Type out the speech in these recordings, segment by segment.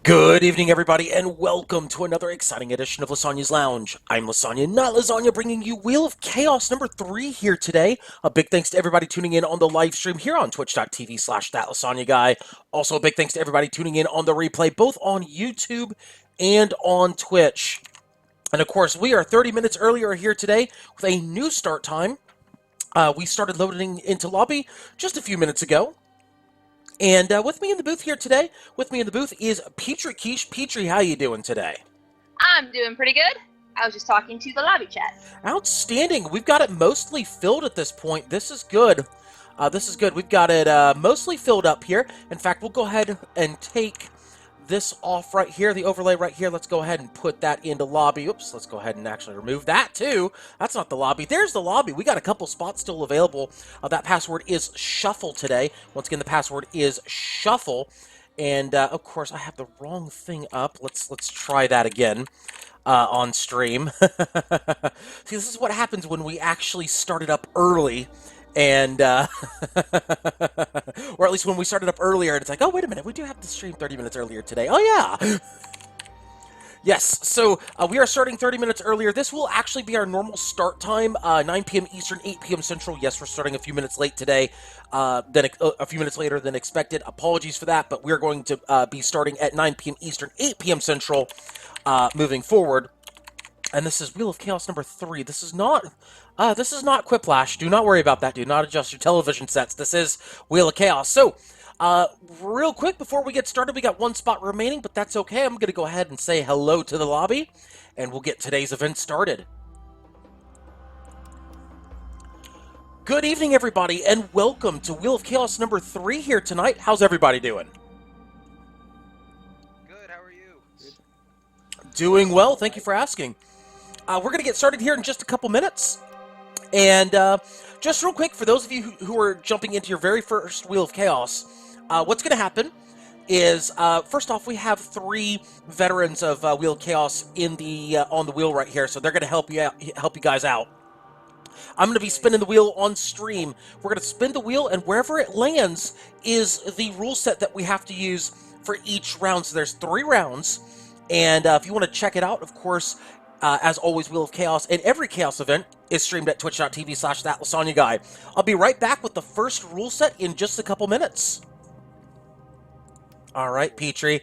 Good evening, everybody, and welcome to another exciting edition of Lysanya's Lounge. I'm Lysanya, not Lasagna, bringing you Wheel of Chaos number 3 here today. A big thanks to everybody tuning in on the live stream here on twitch.tv/thatlasagnaguy. Also, a big thanks to everybody tuning in on the replay, both on YouTube and on Twitch. And of course, we are 30 minutes earlier here today with a new start time. We started loading into lobby just a few minutes ago. And with me in the booth here today, is Petrie Quiche. Petrie, how you doing today? I'm doing pretty good. I was just talking to the lobby chat. Outstanding. We've got it mostly filled at this point. This is good. We've got it mostly filled up here. In fact, we'll go ahead and take this off right here, the overlay right here. Let's go ahead and put that into lobby. Oops, let's go ahead and actually remove that too. That's not the lobby. There's the lobby. We got a couple spots still available. That password is shuffle today. Once again, the password is shuffle. And of course, I have the wrong thing up. Let's try that again on stream. See, this is what happens when we actually started up early. And, or at least when we started up earlier, and it's like, oh, wait a minute, we do have to stream 30 minutes earlier today. Oh, yeah. Yes, so we are starting 30 minutes earlier. This will actually be our normal start time, 9 p.m. Eastern, 8 p.m. Central. Yes, we're starting a few minutes late today, a few minutes later than expected. Apologies for that, but we're going to be starting at 9 p.m. Eastern, 8 p.m. Central, moving forward. And this is Wheel of Chaos number 3. This is not Quiplash. Do not worry about that. Do not adjust your television sets. This is Wheel of Chaos. So, real quick, before we get started, we got one spot remaining, but that's okay. I'm going to go ahead and say hello to the lobby, and we'll get today's event started. Good evening, everybody, and welcome to Wheel of Chaos number 3 here tonight. How's everybody doing? Good, how are you? Doing well, thank you for asking. We're going to get started here in just a couple minutes. And just real quick, for those of you who are jumping into your very first Wheel of Chaos, what's going to happen is, first off, we have 3 veterans of Wheel of Chaos in the on the wheel right here, so they're going to help you guys out. I'm going to be spinning the wheel on stream. We're going to spin the wheel, and wherever it lands is the rule set that we have to use for each round. So there's 3 rounds, and if you want to check it out, of course, as always, Wheel of Chaos and every Chaos event is streamed at twitch.tv/thatlasagnaguy. I'll be right back with the first rule set in just a couple minutes. All right, Petrie.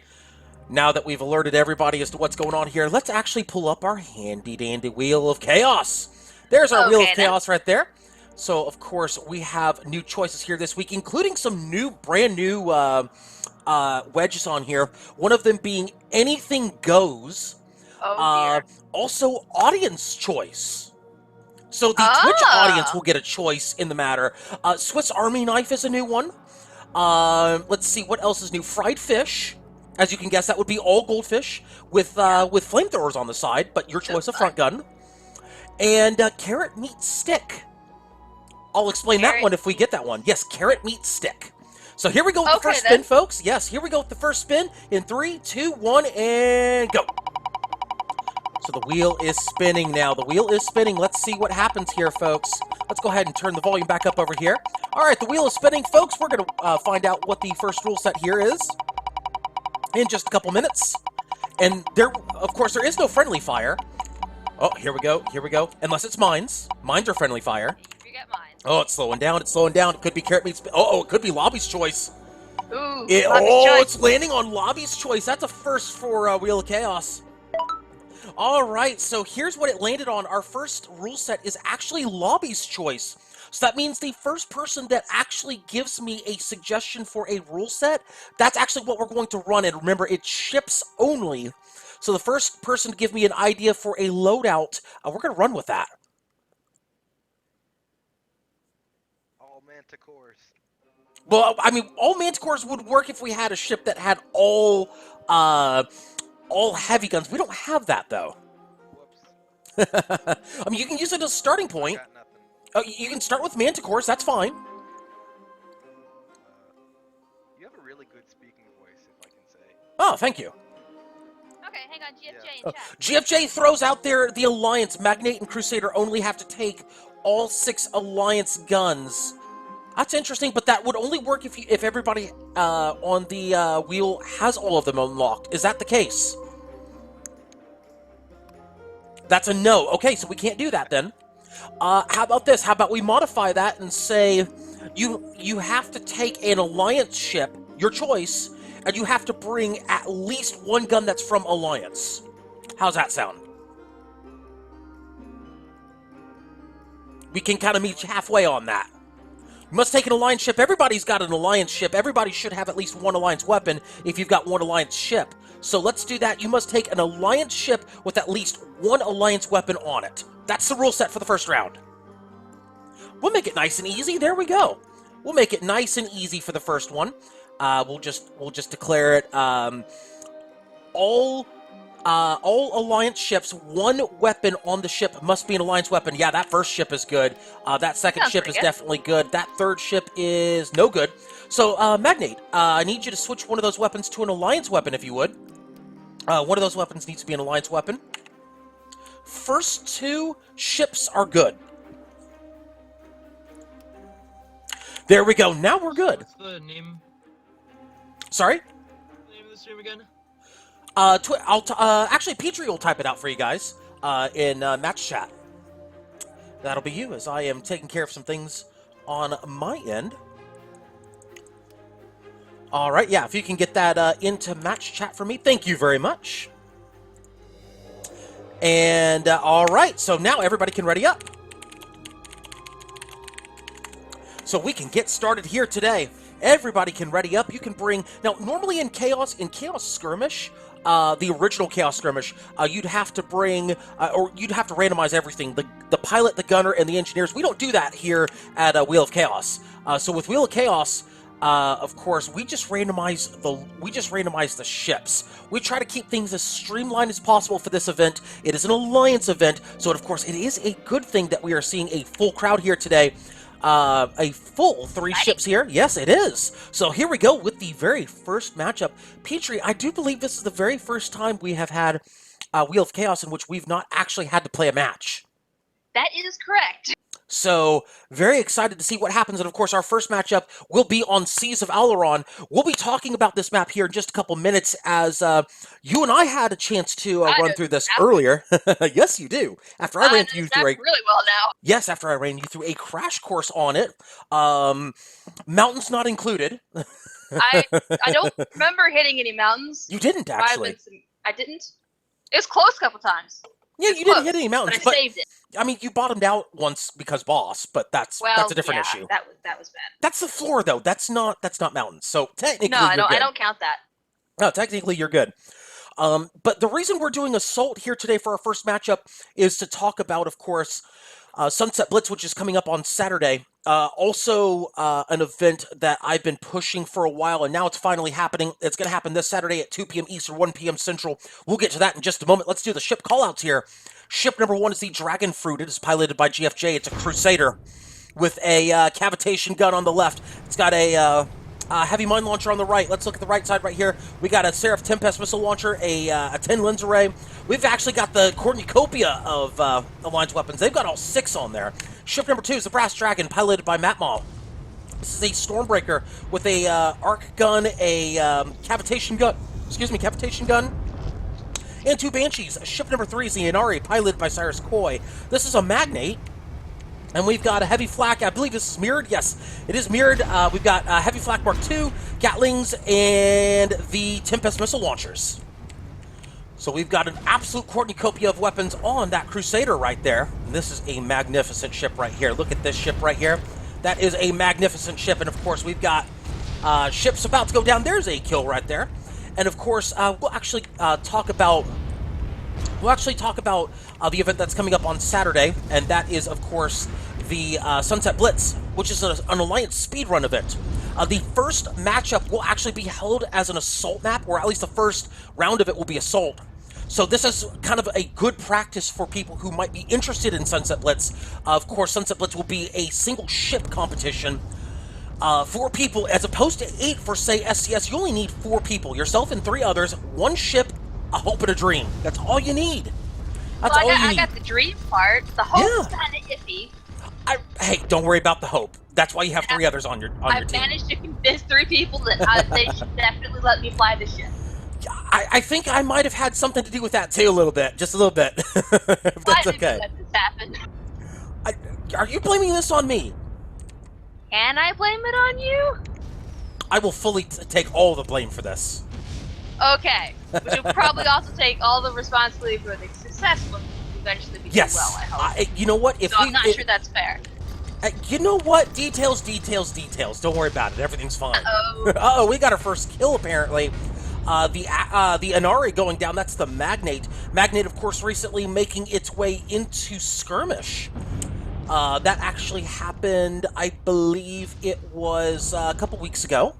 Now that we've alerted everybody as to what's going on here, let's actually pull up our handy-dandy Wheel of Chaos. There's our Wheel of Chaos right there. So, of course, we have new choices here this week, including some brand new wedges on here. One of them being Anything Goes. Oh, dear. Also, audience choice. So the Twitch audience will get a choice in the matter. Swiss Army Knife is a new one. Let's see, what else is new? Fried fish. As you can guess, that would be all goldfish with flamethrowers on the side, but your choice of front gun. And carrot meat stick. I'll explain that one if we get that one. Yes, carrot meat stick. So here we go with the first spin, folks. Yes, here we go with the first spin in 3, 2, 1, and go. So the wheel is spinning now. The wheel is spinning. Let's see what happens here, folks. Let's go ahead and turn the volume back up over here. All right, the wheel is spinning, folks. We're going to find out what the first rule set here is in just a couple minutes. And there, of course, there is no friendly fire. Oh, here we go. Here we go. Unless it's mines. Mines are friendly fire. You get mine. Oh, it's slowing down. It's slowing down. It could be carrot meat. Oh, it could be Lobby's choice. Ooh, Lobby's choice. It's landing on Lobby's choice. That's a first for Wheel of Chaos. All right, so here's what it landed on. Our first rule set is actually Lobby's choice. So that means the first person that actually gives me a suggestion for a rule set, that's actually what we're going to run. And remember, it ships only. So the first person to give me an idea for a loadout, we're going to run with that. All manticores. Well, I mean, all manticores would work if we had a ship that had all heavy guns. We don't have that, though. Whoops. I mean, you can use it as a starting point. Got nothing. You can start with manticores. That's fine. You have a really good speaking voice, if I can say. Oh, thank you. Okay, hang on, GFJ Yeah. in chat. GFJ throws out there the Alliance. Magnate and Crusader only have to take all 6 Alliance guns. That's interesting, but that would only work if everybody on the wheel has all of them unlocked. Is that the case? That's a no. Okay, so we can't do that then. How about this? How about we modify that and say you have to take an alliance ship, your choice, and you have to bring at least one gun that's from Alliance. How's that sound? We can kind of meet you halfway on that. You must take an Alliance ship. Everybody's got an Alliance ship. Everybody should have at least one Alliance weapon if you've got one Alliance ship. So let's do that. You must take an Alliance ship with at least one Alliance weapon on it. That's the rule set for the first round. We'll make it nice and easy. There we go. We'll make it nice and easy for the first one. We'll just declare it all Alliance ships, one weapon on the ship must be an Alliance weapon. Yeah, that first ship is good. That second ship is definitely good. That third ship is no good. So, Magnate, I need you to switch one of those weapons to an Alliance weapon, if you would. One of those weapons needs to be an Alliance weapon. First two ships are good. There we go. Now we're good. What's the name? Sorry? The name of the stream again? Actually, Petrie will type it out for you guys in match chat. That'll be you, as I am taking care of some things on my end. All right, yeah, if you can get that into match chat for me, thank you very much. And all right, so now everybody can ready up. So we can get started here today. Everybody can ready up. You can bring... Now, normally in Chaos Skirmish, the original Chaos Skirmish, you'd have to bring... or you'd have to randomize everything. The pilot, the gunner, and the engineers. We don't do that here at Wheel of Chaos. So with Wheel of Chaos, of course, we just randomize the ships. We try to keep things as streamlined as possible for this event. It is an Alliance event, so of course it is a good thing that we are seeing a full crowd here today. A full 3 ships here. Yes, it is. So here we go with the very first matchup. Petrie, I do believe this is the very first time we have had Wheel of Chaos in which we've not actually had to play a match. That is correct. So, very excited to see what happens. And of course, our first matchup will be on Seas of Alaron. We'll be talking about this map here in just a couple minutes as you and I had a chance to run through this earlier. Yes, you do. After I ran you through really well now. Yes, after I ran you through a crash course on it. Mountains not included. I don't remember hitting any mountains. You didn't, actually. I didn't. It was close a couple times. Yeah, you didn't hit any mountains, but I saved it. I mean, you bottomed out once because boss, but that's a different issue. That was bad. That's the floor, though. That's not mountains. So technically, no, I don't count that. No, technically you're good. But the reason we're doing Assault here today for our first matchup is to talk about, of course, Sunset Blitz, which is coming up on Saturday. Also, an event that I've been pushing for a while, and now it's finally happening. It's going to happen this Saturday at 2 p.m. Eastern, 1 p.m. Central. We'll get to that in just a moment. Let's do the ship callouts here. Ship number 1 is the Dragon Fruit. It is piloted by GFJ. It's a Crusader with a cavitation gun on the left. It's got a heavy mine launcher on the right. Let's look at the right side right here. We got a Seraph Tempest missile launcher, a 10 lens array. We've actually got the cornucopia of Alliance weapons. They've got all 6 on there. Ship number 2 is the Brass Dragon, piloted by Matmaw. This is a Stormbreaker with a arc gun, a cavitation gun, and 2 Banshees. Ship number 3 is the Inari, piloted by Cyrus Coy. This is a Magnate. And we've got a Heavy Flak. I believe this is mirrored. Yes, it is mirrored. We've got Heavy Flak Mark II, Gatlings, and the Tempest missile launchers. So we've got an absolute cornucopia of weapons on that Crusader right there. And this is a magnificent ship right here. Look at this ship right here. That is a magnificent ship. And of course, we've got ships about to go down. There's a kill right there. And of course, we'll actually talk about the event that's coming up on Saturday, and that is, of course, the Sunset Blitz, which is an Alliance speedrun event. The first matchup will actually be held as an Assault map, or at least the first round of it will be Assault. So this is kind of a good practice for people who might be interested in Sunset Blitz. Of course, Sunset Blitz will be a single ship competition. 4 people, as opposed to 8 for, say, SCS. You only need 4 people, yourself and 3 others, 1 ship, a hope and a dream. That's all you need. That's all you need. I got the dream part. The hope's kind of iffy. Hey, don't worry about the hope. That's why you have 3 others on your I've team. managed to convince 3 people that they should definitely let me fly the ship. I think I might have had something to do with that too, a little bit, just a little bit. If Why that's did you okay. let this happen? Are you blaming this on me? Can I blame it on you? I will fully take all the blame for this. Okay. Which will probably also take all the responsibility for the success when eventually we do Yes. well, I hope. You know what? If So I'm not sure that's fair. You know what? Details. Don't worry about it. Everything's fine. Uh-oh. Uh-oh, we got our first kill, apparently. The Inari going down, that's the Magnate. Magnate, of course, recently making its way into Skirmish. That actually happened, I believe it was a couple weeks ago.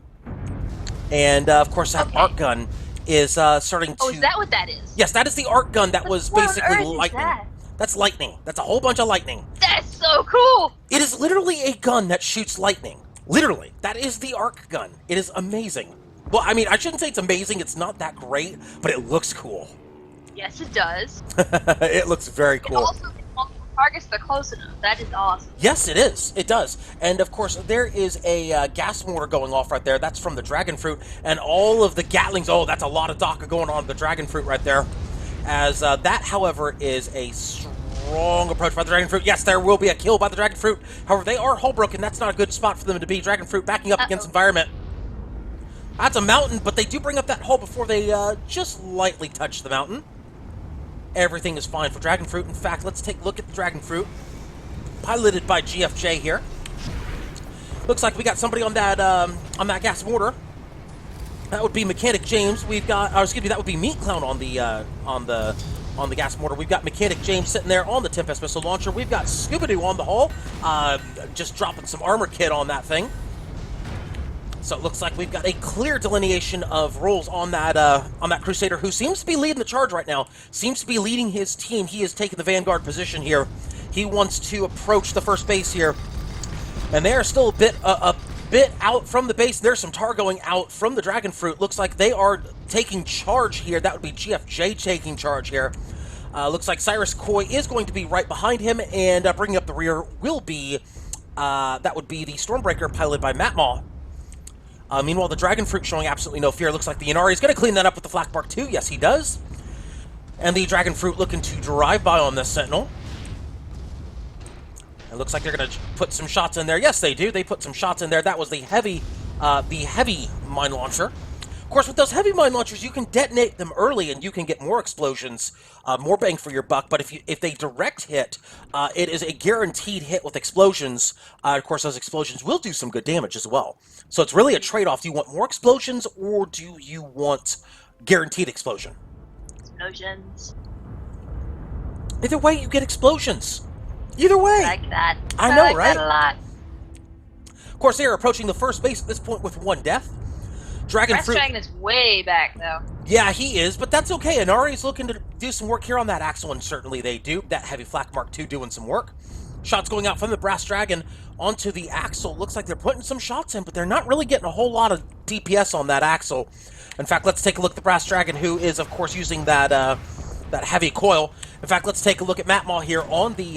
And, of course, that Okay. arc gun is starting to... Oh, is that what that is? Yes, that is the arc gun that was What on basically earth is lightning. that? That's lightning. That's a whole bunch of lightning. That's so cool! It is literally a gun that shoots lightning. Literally. That is the arc gun. It is amazing. Well, I mean, I shouldn't say it's amazing. It's not that great, but it looks cool. Yes, it does. It looks very It cool. also hits multiple targets that are close enough. That is awesome. Yes, it is. It does. And, of course, there is a gas mortar going off right there. That's from the Dragon Fruit. And all of the Gatlings, oh, that's a lot of Daka going on the Dragon Fruit right there. As that, however, is a strong approach by the Dragon Fruit. Yes, there will be a kill by the Dragon Fruit. However, they are hull broken. That's not a good spot for them to be. Dragon Fruit backing up against environment. That's a mountain, but they do bring up that hull before they just lightly touch the mountain. Everything is fine for Dragon Fruit. In fact, let's take a look at the Dragon Fruit. Piloted by GFJ here. Looks like we got somebody on that gas mortar. That would be Mechanic James. We've got, excuse me, that would be Meat Clown on the gas mortar. We've got Mechanic James sitting there on the Tempest missile launcher. We've got Scooby-Doo on the hull, just dropping some armor kit on that thing. So it looks like we've got a clear delineation of roles on that Crusader, who seems to be leading the charge right now. Seems to be leading his team. He is taking the vanguard position here. He wants to approach the first base here, and they are still a bit out from the base. There's some tar going out from the Dragon Fruit. Looks like they are taking charge here. That would be GFJ taking charge here. Looks like Cyrus Coy is going to be right behind him, and bringing up the rear will be, that would be the Stormbreaker piloted by Matt Maw. Meanwhile, the Dragon Fruit showing absolutely no fear. Looks like the Inari is going to clean that up with the Flak Bark 2. Yes, he does. And the Dragon Fruit looking to drive by on this Sentinel. It looks like they're going to put some shots in there. Yes, they do. They put some shots in there. That was the heavy mine launcher. Of course, with those heavy mine launchers, you can detonate them early and you can get more explosions, more bang for your buck. But if they direct hit, it is a guaranteed hit with explosions. Of course, those explosions will do some good damage as well. So it's really a trade-off. Do you want more explosions or do you want guaranteed explosion? Explosions. Either way, you get explosions. Either way. I like that. I know, like right? that a lot. Of course, they are approaching the first base at this point with 1 death. Dragon Brass Fruit. Dragon is way back, though. Yeah, he is, but that's okay. Inari's looking to do some work here on that Axle, and certainly they do. That Heavy Flak Mark II doing some work. Shots going out from the Brass Dragon onto the Axle. Looks like they're putting some shots in, but they're not really getting a whole lot of DPS on that Axle. In fact, let's take a look at the Brass Dragon, who is, of course, using that that heavy coil. In fact, let's take a look at Matt Maw here on the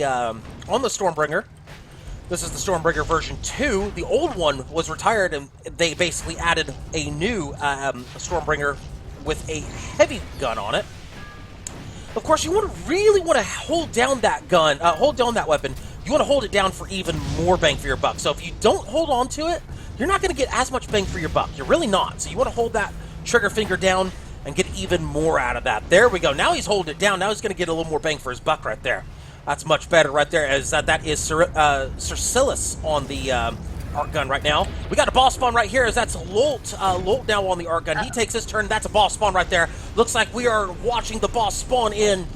Stormbringer. This is the Stormbringer version 2. The old one was retired, and they basically added a new Stormbringer with a heavy gun on it. Of course, you really want to hold down that gun, hold down that weapon. You want to hold it down for even more bang for your buck. So if you don't hold on to it, you're not going to get as much bang for your buck. You're really not. So you want to hold that trigger finger down and get even more out of that. There we go. Now he's holding it down. Now he's going to get a little more bang for his buck right there. That's much better right there, as that is Cercillus on the arc gun right now. We got a ball spawn right here, as that's Lolt. Lolt now on the arc gun. He takes his turn. That's a ball spawn right there. Looks like we are watching the ball spawn in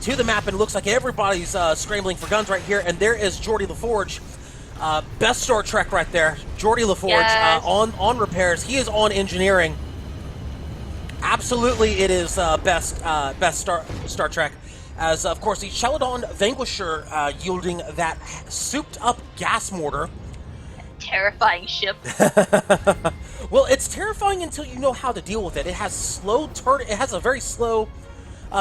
to the map, and looks like everybody's scrambling for guns right here. And there is Geordie LaForge. Best Star Trek right there. Geordie LaForge Yes. on repairs. He is on engineering. Absolutely, it is best Star Trek. As, of course, the Celadon Vanquisher yielding that souped-up gas mortar. Terrifying ship. Well, it's terrifying until you know how to deal with it. It has it has a very slow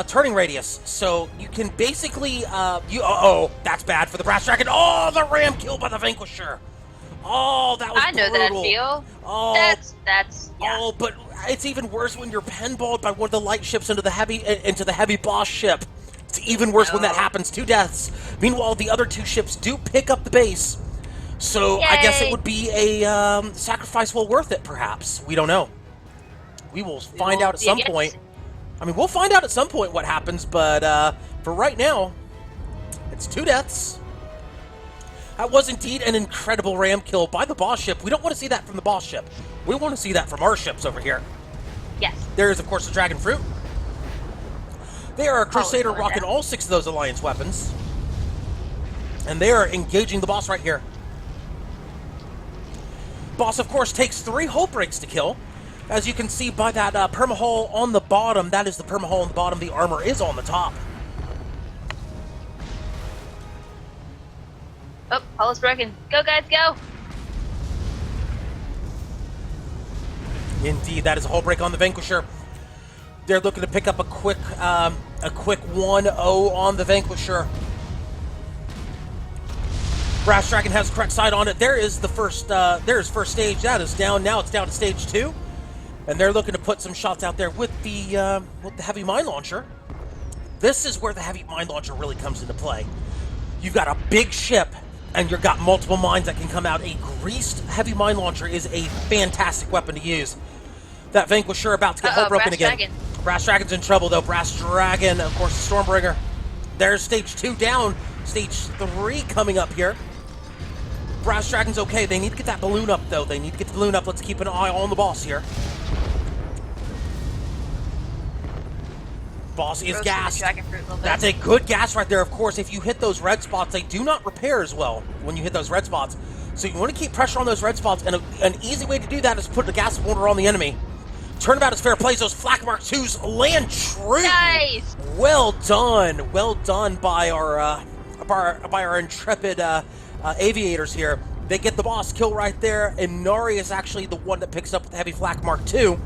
turning radius, so you can basically oh, that's bad for the Brass Dragon. Oh, the ram kill by the Vanquisher. Oh, that was I know brutal. that feel. Oh, That's yeah. oh, but it's even worse when you're pinballed by one of the light ships into the heavy boss ship. It's even worse when that No. happens. 2 deaths. Meanwhile, the other 2 ships do pick up the base. So I guess it Yay. would be a sacrifice well worth it, perhaps. We don't know. We will find out at some point. I mean, we'll find out at some point what happens, but for right now, it's 2 deaths. That was indeed an incredible ram kill by the boss ship. We don't want to see that from the boss ship. We want to see that from our ships over here. Yes. There is, of course, the Dragon Fruit. They are a Crusader going rocking down. all 6 of those Alliance weapons. And they are engaging the boss right here. Boss, of course, takes 3 hull breaks to kill. As you can see by that permahull on the bottom, that is the permahull on the bottom. The armor is on the top. Oh, hull is broken. Go, guys, go! Indeed, that is a hull break on the Vanquisher. They're looking to pick up a quick 1-0 on the Vanquisher. Brass Dragon has the correct side on it. There is the first. There's first stage. That is down. Now it's down to stage 2, and they're looking to put some shots out there with the heavy mine launcher. This is where the heavy mine launcher really comes into play. You've got a big ship, and you've got multiple mines that can come out. A greased heavy mine launcher is a fantastic weapon to use. That Vanquisher about to get hull broken Brass again. Dragon. Brass Dragon's in trouble, though. Brass Dragon, of course, the Stormbringer. There's stage 2 down. Stage 3 coming up here. Brass Dragon's okay. They need to get that balloon up, though. They need to get the balloon up. Let's keep an eye on the boss here. Boss is Roasting the gassed. dragon fruit a little bit. That's a good gas right there. Of course, if you hit those red spots, they do not repair as well when you hit those red spots. So you want to keep pressure on those red spots, and an easy way to do that is put the gas mortar on the enemy. Turnabout is fair play. Those Flak Mark 2s land true. Nice! Well done. Well done by our intrepid aviators here. They get the boss kill right there, and Nari is actually the one that picks up the heavy Flak Mark 2.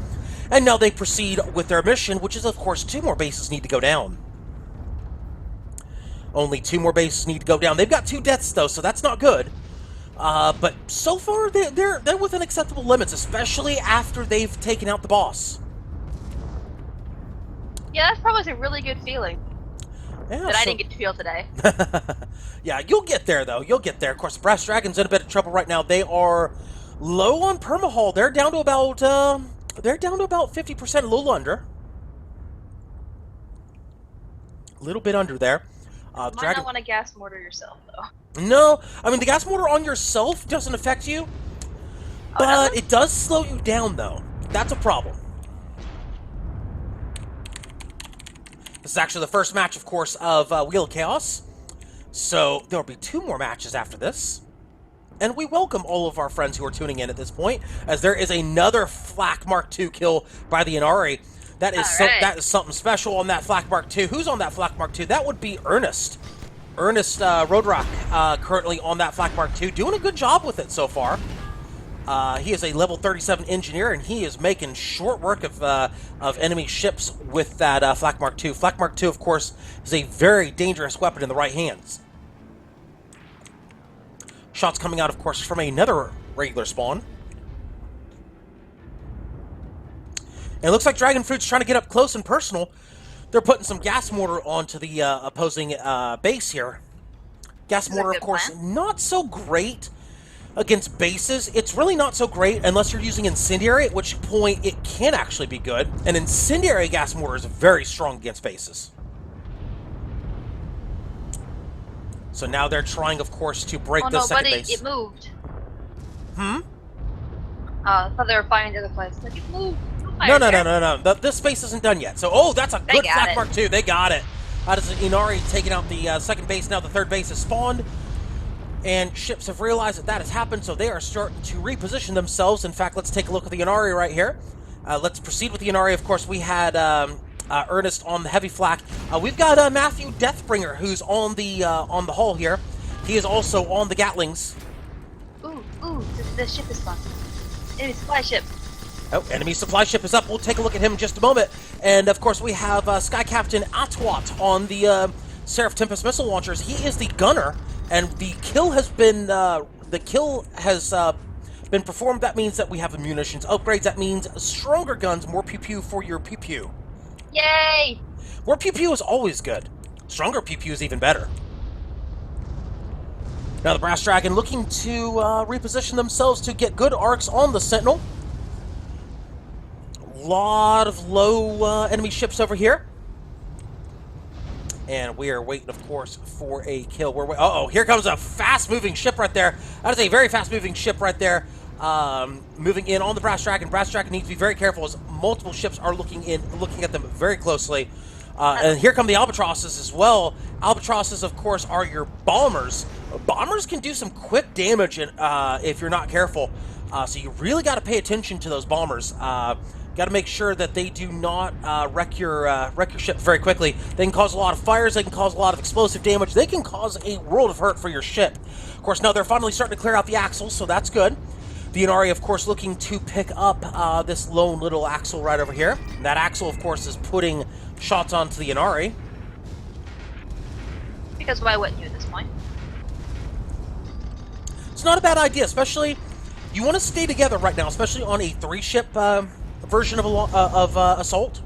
And now they proceed with their mission, which is, of course, 2 more bases need to go down. Only 2 more bases need to go down. They've got 2 deaths, though, so that's not good. But so far, they're within acceptable limits, especially after they've taken out the boss. Yeah, that's probably a really good feeling Yeah, that I didn't get to feel today. Yeah, you'll get there, though. You'll get there. Of course, the Brass Dragon's in a bit of trouble right now. They are low on permahull. They're down to about 50%, a little under. A little bit under there. Might not want to gas mortar yourself, though. No, I mean, the gas mortar on yourself doesn't affect you, but doesn't? it does slow you down, though. That's a problem. This is actually the first match, of course, of Wheel of Chaos, so there will be 2 more matches after this. And we welcome all of our friends who are tuning in at this point, as there is another Flak Mark II kill by the Inari. That is that is something special on that Flak Mark II. Who's on that Flak Mark II? That would be Ernest. Ernest Roadrock, currently on that Flak Mark II, doing a good job with it so far. He is a level 37 engineer, and he is making short work of enemy ships with that Flak Mark II. Flak Mark II, of course, is a very dangerous weapon in the right hands. Shots coming out, of course, from another regular spawn. And it looks like Dragon Fruit's trying to get up close and personal. They're putting some gas mortar onto the opposing base here. Gas mortar, of course, not so great against bases. It's really not so great unless you're using incendiary, at which point it can actually be good. An incendiary gas mortar is very strong against bases. So now they're trying, of course, to break the second base. It moved. I thought they were fighting the other place. Like, it moved. No. This space isn't done yet. So, oh, that's a good Flak Mark II. They got it. That is Inari taking out the second base. Now the third base is spawned. And ships have realized that has happened, so they are starting to reposition themselves. In fact, let's take a look at the Inari right here. Let's proceed with the Inari. Of course, we had Ernest on the heavy flak. We've got Matthew Deathbringer, who's on the hull here. He is also on the Gatlings. Ooh, the ship is spawned. Enemy supply ship. Oh, enemy supply ship is up. We'll take a look at him in just a moment. And, of course, we have Sky Captain Atwat on the Seraph Tempest missile launchers. He is the gunner, and the kill has been the kill has been performed. That means that we have munitions upgrades. That means stronger guns, more pew pew for your pew pew. Yay! More pew pew is always good. Stronger pew pew is even better. Now the Brass Dragon looking to reposition themselves to get good arcs on the Sentinel. Lot of low enemy ships over here. And we are waiting, of course, for a kill. Uh-oh, here comes a fast-moving ship right there. That is a very fast-moving ship right there. Moving in on the Brass Dragon. Brass Dragon needs to be very careful as multiple ships are looking at them very closely. And here come the Albatrosses as well. Albatrosses, of course, are your bombers. Bombers can do some quick damage if you're not careful. So you really got to pay attention to those bombers. Got to make sure that they do not wreck your ship very quickly. They can cause a lot of fires. They can cause a lot of explosive damage. They can cause a world of hurt for your ship. Of course, now they're finally starting to clear out the axles, so that's good. The Inari, of course, looking to pick up this lone little axle right over here. And that axle, of course, is putting shots onto the Inari. Because why wouldn't you at this point? It's not a bad idea, especially you want to stay together right now, especially on a 3-ship version of Assault.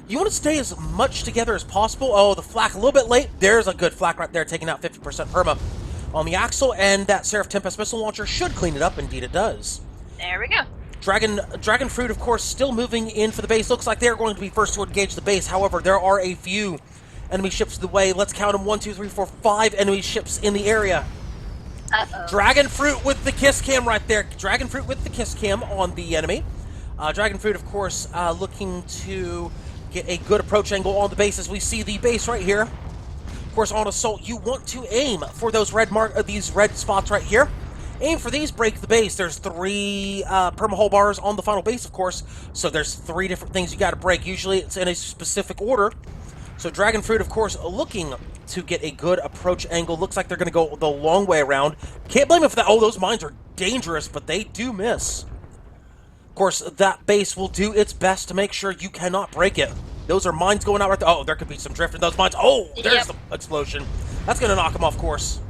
You want to stay as much together as possible. Oh, the flak a little bit late. There's a good flak right there, taking out 50% perma on the axle, and that Seraph Tempest missile launcher should clean it up. Indeed, it does. There we go. Dragon Fruit, of course, still moving in for the base. Looks like they're going to be first to engage the base. However, there are a few enemy ships in the way. Let's count them. 1, 2, 3, 4, 5 enemy ships in the area. Uh-oh. Dragon Fruit with the kiss cam right there. Dragon Fruit with the kiss cam on the enemy. Dragon Fruit, of course, looking to get a good approach angle on the base as we see the base right here. Of course, on Assault, you want to aim for those these red spots right here. Aim for these, break the base. There's 3 perma-hull bars on the final base, of course, so there's 3 different things you got to break. Usually it's in a specific order. So Dragon Fruit, of course, looking to get a good approach angle. Looks like they're going to go the long way around. Can't blame them for that. Oh, those mines are dangerous, but they do miss. Of course, that base will do its best to make sure you cannot break it. Those are mines going out right there. Oh, there could be some drift in those mines. Oh, there's the explosion. That's going to knock them off course.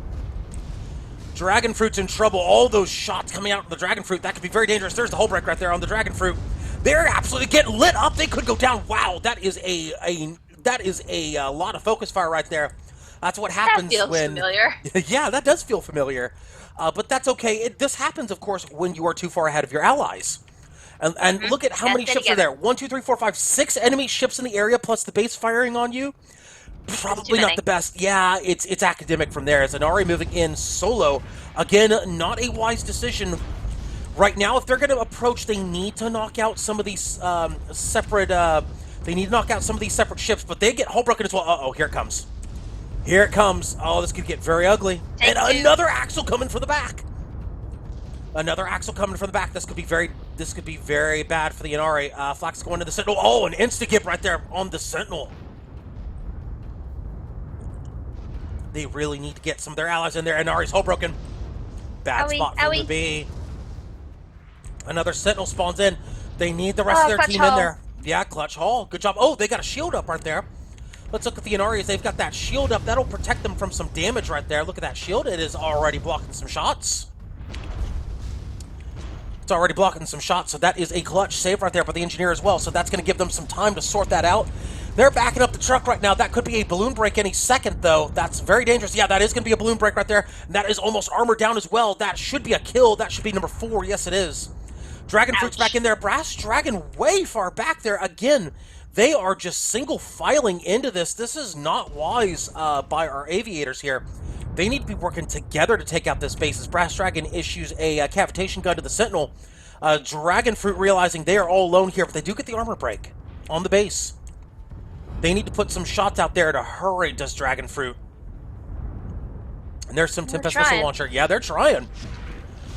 Dragon Fruit's in trouble. All those shots coming out of the Dragon Fruit, that could be very dangerous. There's the hull break right there on the Dragon Fruit. They're absolutely getting lit up. They could go down. Wow, that is a lot of focus fire right there. That's what happens that feels familiar. Yeah, that does feel familiar. But that's okay. This happens, of course, when you are too far ahead of your allies. And look at how many ships are there. 1, 2, 3, 4, 5, 6 enemy ships in the area, plus the base firing on you. Probably not the best. Yeah, it's academic from there. As Inari moving in solo. Again, not a wise decision. Right now, if they're going to approach, they need to knock out some of these separate... they need to knock out some of these separate ships, but they get hull broken as well. Uh-oh, here it comes. Here it comes. Oh, this could get very ugly. And another axle coming from the back. Another axle coming from the back. This could be very bad for the Inari. Flak's going to the Sentinel. Oh, an insta-gip right there on the Sentinel. They really need to get some of their allies in there. Inari's hull broken. Bad spot for them to be. Another Sentinel spawns in. They need the rest of their team in there. Yeah, clutch hull. Good job. Oh, they got a shield up right there. Let's look at the Inari as they've got that shield up. That'll protect them from some damage right there. Look at that shield. It is already blocking some shots. It's already blocking some shots, so that is a clutch save right there for the engineer as well. So that's going to give them some time to sort that out. They're backing up the truck right now. That could be a balloon break any second, though. That's very dangerous. Yeah, that is going to be a balloon break right there. And that is almost armored down as well. That should be a kill. That should be number 4. Yes, it is. Dragon Fruit's back in there. Brass Dragon way far back there. Again, they are just single filing into this. This is not wise by our aviators here. They need to be working together to take out this base. As Brass Dragon issues a cavitation gun to the Sentinel. Dragon Fruit realizing they are all alone here, but they do get the armor break on the base. They need to put some shots out there to hurry, does Dragon Fruit. And there's some Tempest Missile Launcher. Yeah, they're trying.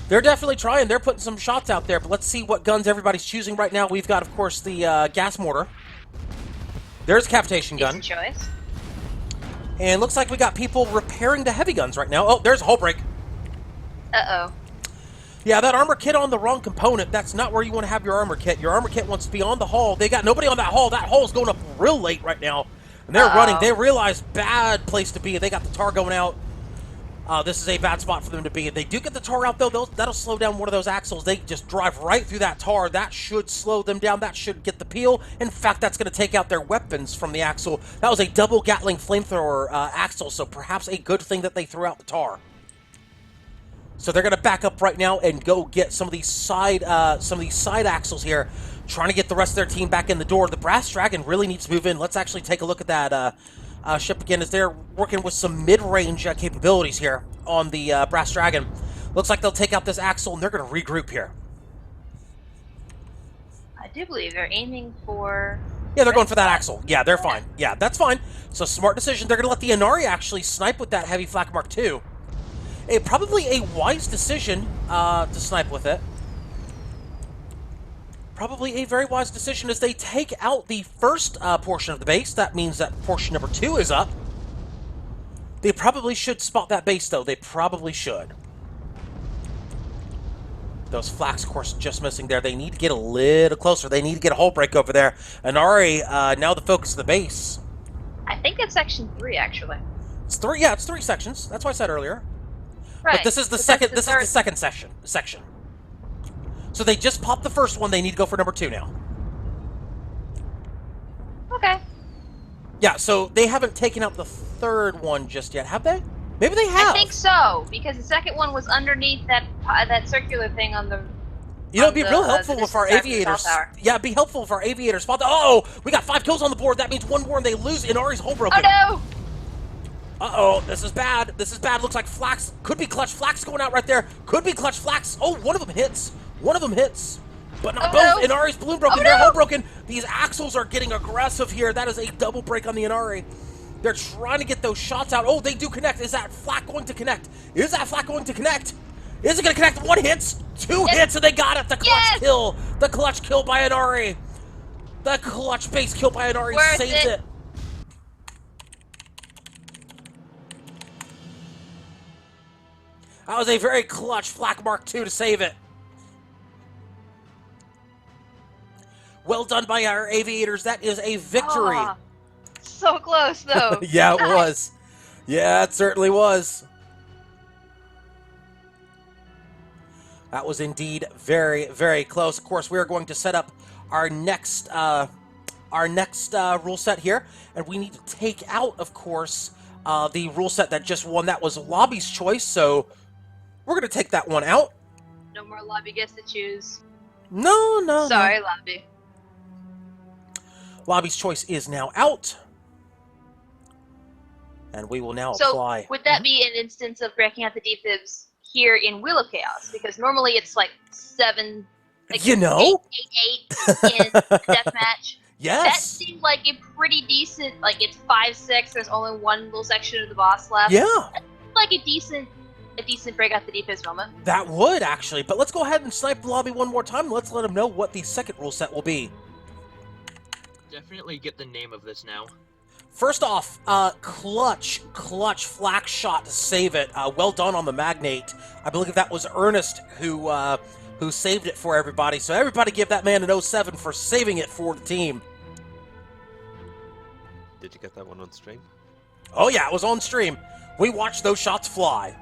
They're definitely trying. They're putting some shots out there, but let's see what guns everybody's choosing right now. We've got, of course, the gas mortar. There's a cavitation gun. Decent choice. And looks like we got people repairing the heavy guns right now. Oh, there's a hull break. Uh-oh. Yeah, that armor kit on the wrong component. That's not where you want to have your armor kit. Your armor kit wants to be on the hull. They got nobody on that hull. That hull's going up real late right now. And they're running. They realize bad place to be. They got the tar going out. This is a bad spot for them to be. If they do get the tar out, though, that'll slow down one of those axles. They just drive right through that tar. That should slow them down. That should get the peel. In fact, that's going to take out their weapons from the axle. That was a double Gatling flamethrower axle, so perhaps a good thing that they threw out the tar. So they're going to back up right now and go get some of these side axles here, trying to get the rest of their team back in the door. The Brass Dragon really needs to move in. Let's actually take a look at that ship again, as they're working with some mid-range capabilities here on the Brass Dragon. Looks like they'll take out this axle, and they're going to regroup here. I do believe they're aiming for... Yeah, they're going for that axle. Yeah, they're fine. Yeah, that's fine. So, smart decision. They're going to let the Inari actually snipe with that Heavy Flak Mark II. Probably a wise decision to snipe with it. Probably a very wise decision as they take out the first portion of the base. That means that portion number 2 is up. They probably should spot that base, though. They probably should. Those flaks, of course, just missing there. They need to get a little closer. They need to get a hull break over there. Inari, now the focus of the base. I think it's section 3, actually. It's 3. Yeah, it's 3 sections. That's what I said earlier. Right. But this is the second. This is the second section. So they just popped the first one. They need to go for number 2 now. Okay. Yeah. So they haven't taken out the third one just yet, have they? Maybe they have. I think so, because the second one was underneath that circular thing on the... You know, it'd be real helpful if our aviators... Yeah, it'd be helpful if our aviators spot the... Uh-oh! We got 5 kills on the board. That means 1 more and they lose. Inari's hull broken. Oh, no! Uh-oh, this is bad. This is bad. Looks like Flax. Could be Clutch Flax going out right there. Could be Clutch Flax. Oh, one of them hits. One of them hits. But not both. No. Inari's balloon broken. Oh, They're no. hull broken. These axles are getting aggressive here. That is a double break on the Inari. They're trying to get those shots out. Oh, they do connect. Is that flak going to connect? Is that flak going to connect? Is it going to connect? 1 hit, 2 hits, and they got it. The clutch kill. The clutch kill by Inari. The clutch base kill by Inari saves it. That was a very clutch Flak Mark II to save it. Well done by our aviators. That is a victory. Oh, so close, though. Yeah, it was. Yeah, it certainly was. That was indeed very, very close. Of course, we are going to set up our next rule set here, and we need to take out, of course, the rule set that just won. That was Lobby's choice, so we're going to take that one out. No more Lobby gets to choose. No. Sorry, Lobby. Lobby's choice is now out. And we will now apply. So, would that be an instance of breaking out the defibs here in Wheel of Chaos? Because normally it's like 7, like you know, 8 in the deathmatch. Yes. That seemed like a pretty decent, like it's 5-6, there's only one little section of the boss left. Yeah. That seemed like a decent break out the defibs moment. That would, actually. But let's go ahead and snipe the Lobby one more time. Let's let them know what the second rule set will be. Definitely get the name of this now. First off, clutch flak shot to save it. Well done on the Magnate. I believe that was Ernest who saved it for everybody. So everybody give that man an 07 for saving it for the team. Did you get that one on stream? Oh yeah, it was on stream. We watched those shots fly.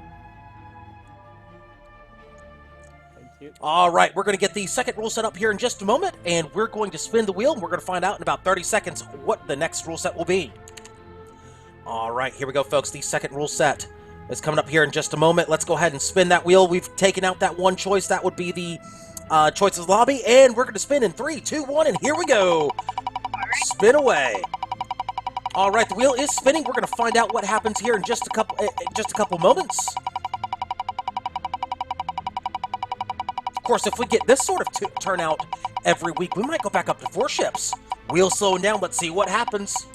Thank you. All right, we're going to get the second rule set up here in just a moment, and we're going to spin the wheel, and we're going to find out in about 30 seconds what the next rule set will be. All right, here we go, folks. The second rule set is coming up here in just a moment. Let's go ahead and spin that wheel. We've taken out that one choice. That would be the choices lobby, and we're going to spin in 3, 2, 1, and here we go. Spin away. All right, the wheel is spinning. We're going to find out what happens here in just a couple moments. Of course, if we get this sort of turnout every week, we might go back up to 4 ships. Wheel slowing down. Let's see what happens.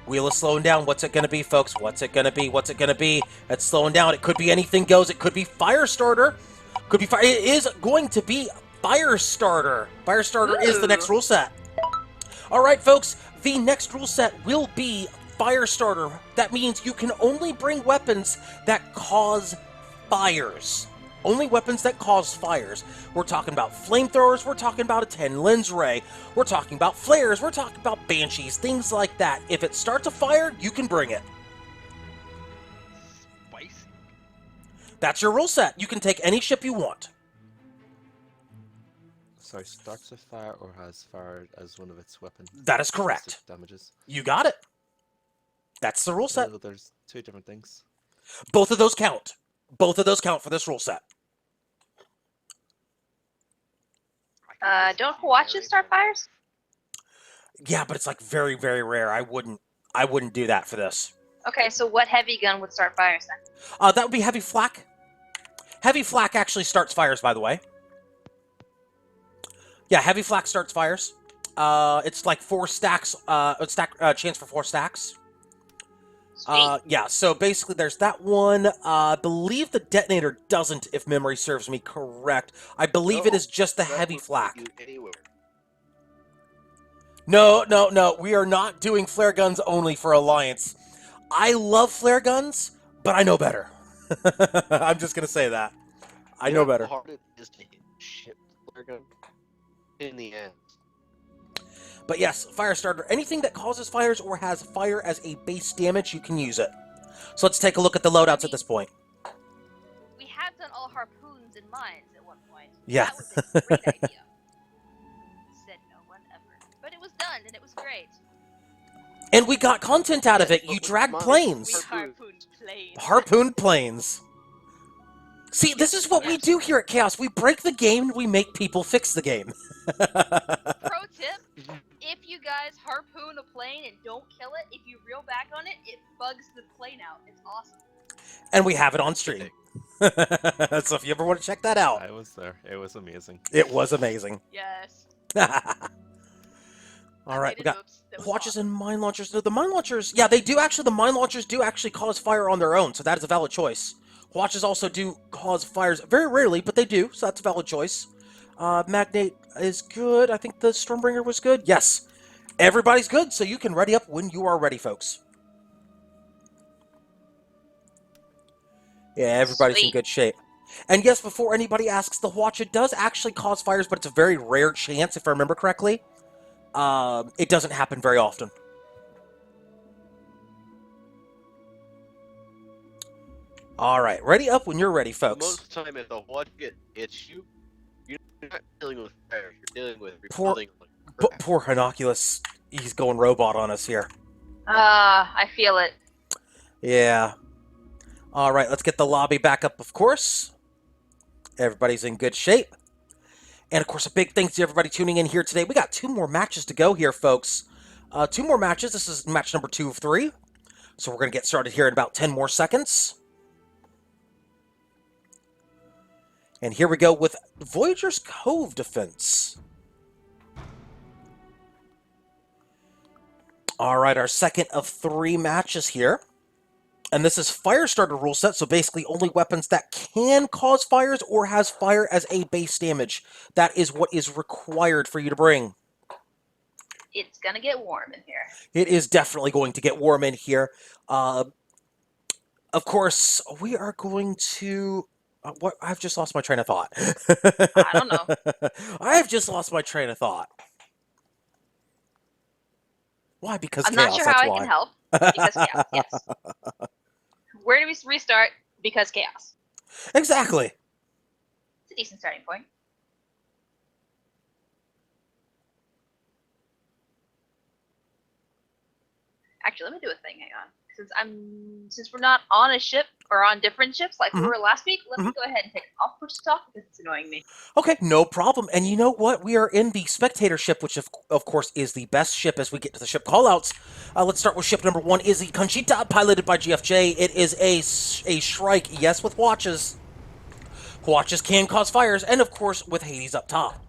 Wheel is slowing down. What's it going to be, folks? What's it going to be? What's it going to be? It's slowing down. It could be anything goes. It could be Firestarter. Could be fire. It is going to be Firestarter. Firestarter is the next rule set. All right, folks. The next rule set will be Firestarter. That means you can only bring weapons that cause fires. Only weapons that cause fires. We're talking about flamethrowers, we're talking about a 10 lens ray, we're talking about flares, we're talking about banshees, things like that. If it starts a fire, you can bring it. Spicy. That's your rule set. You can take any ship you want. Sorry, starts with fire or has fire as one of its weapon. That is correct. Damages. You got it. That's the rule set. Oh, there's two different things. Both of those count. Both of those count for this rule set. Don't watches start fires? Yeah, but it's like very, very rare. I wouldn't do that for this. Okay, so what heavy gun would start fires then? That would be heavy flak. Heavy flak actually starts fires, by the way. Yeah, heavy flak starts fires. It's like 4 stacks. Chance for 4 stacks. Sweet. Yeah, so basically there's that one. I believe the detonator doesn't, if memory serves me correct. I believe it is just the heavy flak. No. We are not doing flare guns only for Alliance. I love flare guns, but I know better. I'm just going to say that. I know better. How hard it is to ship flare gun in the end. But yes, Firestarter, anything that causes fires or has fire as a base damage, you can use it. So let's take a look at the loadouts at this point. We had done all harpoons and mines at one point. Yeah. That was a great idea. Said no one ever. But it was done, and it was great. And we got content out of it. You But dragged mine- planes. We harpooned planes. Harpooned planes. See, this is what we do here at Chaos. We break the game and we make people fix the game. Pro tip, if you guys harpoon a plane and don't kill it, if you reel back on it, it bugs the plane out. It's awesome. And we have it on stream. So if you ever want to check that out, I was there. It was amazing. it was amazing. Yes. All right, we got watches and mine launchers. The mine launchers, yeah, they do actually. The mine launchers do actually cause fire on their own, so that is a valid choice. Watches also do cause fires very rarely, but they do, so that's a valid choice. Magnate is good. I think the Stormbringer was good. Yes, everybody's good, so you can ready up when you are ready, folks. Yeah, everybody's in Sweet. good shape. And yes, before anybody asks, the watch, it does actually cause fires, but it's a very rare chance, if I remember correctly. It doesn't happen very often. All right, ready up when you're ready, folks. Most of the time, if the watch hits you, you're not dealing with fire. You're dealing with Poor- rebuilding. Like crap. Poor Honoculus. He's going robot on us here. I feel it. Yeah. All right, let's get the lobby back up, of course. Everybody's in good shape. And, of course, a big thanks to everybody tuning in here today. We got 2 more matches to go here, folks. 2 more matches. This is match number 2 of 3. So we're going to get started here in about 10 more seconds. And here we go with Voyager's Cove defense. All right, our second of 3 matches here. And this is Firestarter rule set, so basically only weapons that can cause fires or has fire as a base damage. That is what is required for you to bring. It's gonna get warm in here. It is definitely going to get warm in here. Of course, we are going to... what? I've just lost my train of thought. I don't know. I've just lost my train of thought. Why? Because I'm chaos, not sure that's how why. I can help. Because chaos, yes. Where do we restart? Because chaos. Exactly. It's a decent starting point. Actually, let me do a thing. Hang on. Since we're not on a ship or on different ships like we were last week, let me go ahead and take off push to talk because it's annoying me. Okay, no problem. And you know what? We are in the spectator ship, which of course is the best ship as we get to the ship callouts. Let's start with ship number 1. Is the Conchita, piloted by GFJ. It is a Shrike, yes, with watches. Watches can cause fires, and of course with Hades up top.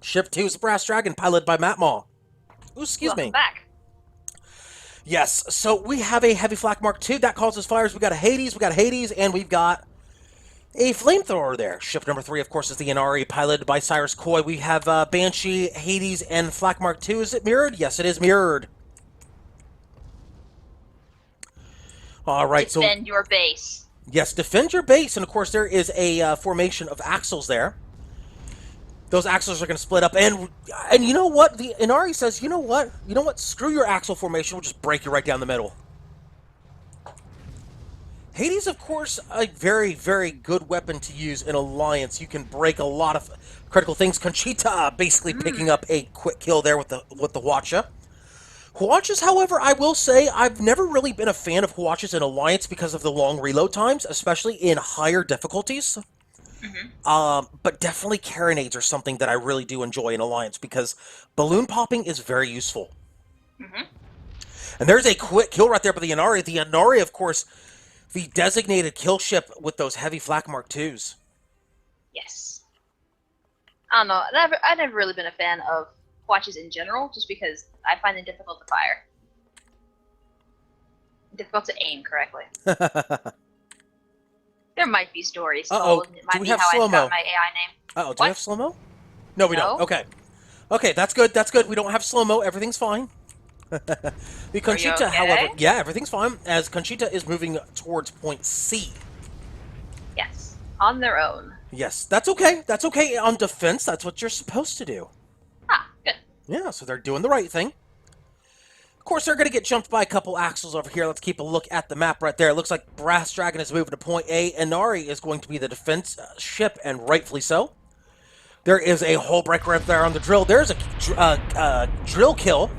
Ship 2 is the Brass Dragon, piloted by Matt Maw. Ooh, excuse Welcome me. back. Yes, so we have a Heavy Flak Mark II that causes fires. We got a Hades, and we've got a flamethrower there. Ship number 3, of course, is the Inari, piloted by Cyrus Coy. We have Banshee, Hades, and Flak Mark II. Is it mirrored? Yes, it is mirrored. All right, Defend your base. yes, defend your base, and of course there is a formation of axles there. Those axles are going to split up, and you know what? The Inari says, you know what? Screw your axle formation. We'll just break you right down the middle. Hades, of course, a very, very good weapon to use in Alliance. You can break a lot of critical things. Conchita basically picking up a quick kill there with the Huacha. Huachas, however, I will say I've never really been a fan of Huachas in Alliance because of the long reload times, especially in higher difficulties. But definitely carronades are something that I really do enjoy in Alliance because balloon popping is very useful. And there's a quick kill right there by the Inari. The Inari, of course, the designated kill ship with those heavy flak Mark IIs. Yes. I don't know. I've never really been a fan of watches in general, just because I find them difficult to fire. Difficult to aim correctly. There might be stories told. It might do we be have how I slow-mo? got my AI name. Uh-oh, do we have slow-mo? No, we don't. No. Okay. Okay, that's good. That's good. We don't have slow-mo. Everything's fine. The Conchita, okay? however, yeah, everything's fine, as Conchita is moving towards point C. Yes. On their own. Yes, that's okay. That's okay. On defense, that's what you're supposed to do. Ah, good. Yeah, so they're doing the right thing. Of course, they're going to get jumped by a couple axles over here. Let's keep a look at the map right there. It looks like Brass Dragon is moving to point A. Inari is going to be the defense ship, and rightfully so. There is a hull breaker right there on the drill. There's a drill kill.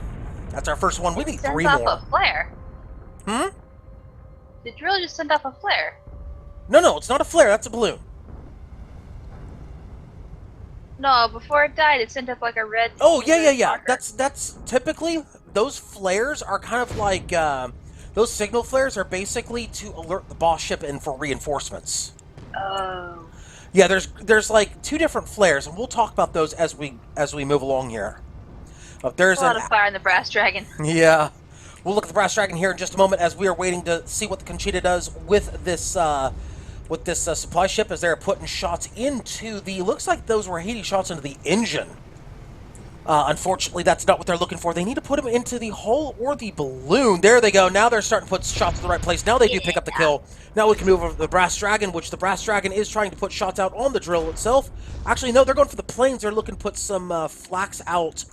That's our first one. We need three Sends more. off a flare. Hmm? The drill just sent off a flare. No, it's not a flare. That's a balloon. No, before it died, it sent up like a red. Oh, yeah. marker. That's typically, those flares are kind of like, those signal flares are basically to alert the boss ship and for reinforcements. Oh. Yeah, there's like two different flares, and we'll talk about those as we move along here. There's A lot of fire in the brass dragon. Yeah. We'll look at the Brass Dragon here in just a moment as we are waiting to see what the Conchita does with this supply ship as they're putting shots into the... Looks like those were Hades shots into the engine. Unfortunately, that's not what they're looking for. They need to put them into the hull or the balloon. There they go. Now they're starting to put shots in the right place. Now they do pick up the kill. Now we can move over to the Brass Dragon, which the Brass Dragon is trying to put shots out on the drill itself. Actually, no, they're going for the planes. They're looking to put some flax out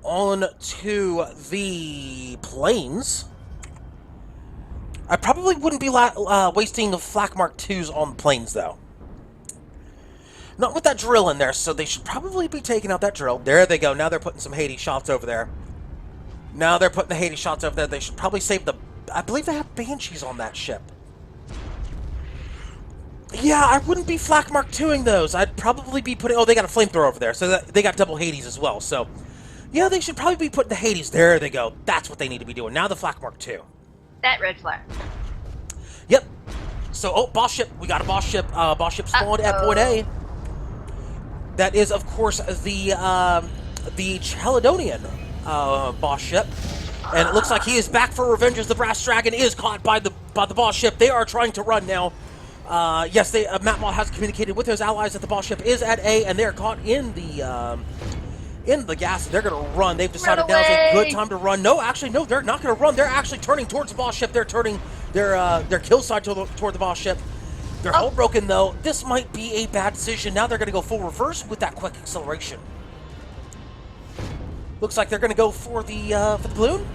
onto the planes. I probably wouldn't be wasting the flak Mark IIs on the planes, though. Not with that drill in there, so they should probably be taking out that drill. There they go. Now they're putting some Hades shots over there. Now they're putting the Hades shots over there. They should probably save the... I believe they have Banshees on that ship. Yeah, I wouldn't be flak Mark IIing those. I'd probably be putting... Oh, they got a flamethrower over there, so they got double Hades as well, so... Yeah, they should probably be putting the Hades. There they go. That's what they need to be doing. Now the flak Mark II. That red flare. Yep. So, boss ship. We got a boss ship. Boss ship spawned at point A. That is, of course, the Caledonian boss ship. And it looks like he is back for revenge as the Brass Dragon is caught by the boss ship. They are trying to run now. Yes, Matmall has communicated with his allies that the boss ship is at A, and they are caught in the gas. They're going to run. They've decided now is a good time to run. No, actually, no, they're not going to run. They're actually turning towards the boss ship. They're turning their kill side toward the boss ship. They're hull broken, though. This might be a bad decision. Now they're going to go full reverse with that quick acceleration. Looks like they're going to go for the balloon.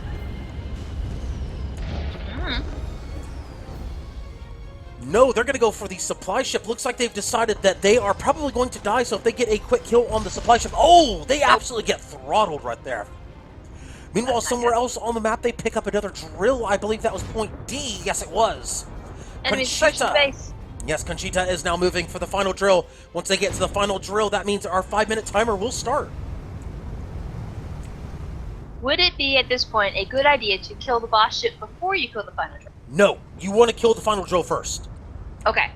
No, they're going to go for the supply ship. Looks like they've decided that they are probably going to die, so if they get a quick kill on the supply ship... Oh, they absolutely get throttled right there. Meanwhile, somewhere else on the map, they pick up another drill. I believe that was point D. Yes, it was. Enemies pushing base. Yes, Conchita is now moving for the final drill. Once they get to the final drill, that means our 5-minute timer will start. Would it be, at this point, a good idea to kill the boss ship before you kill the final drill? No, you want to kill the final drill first. Okay.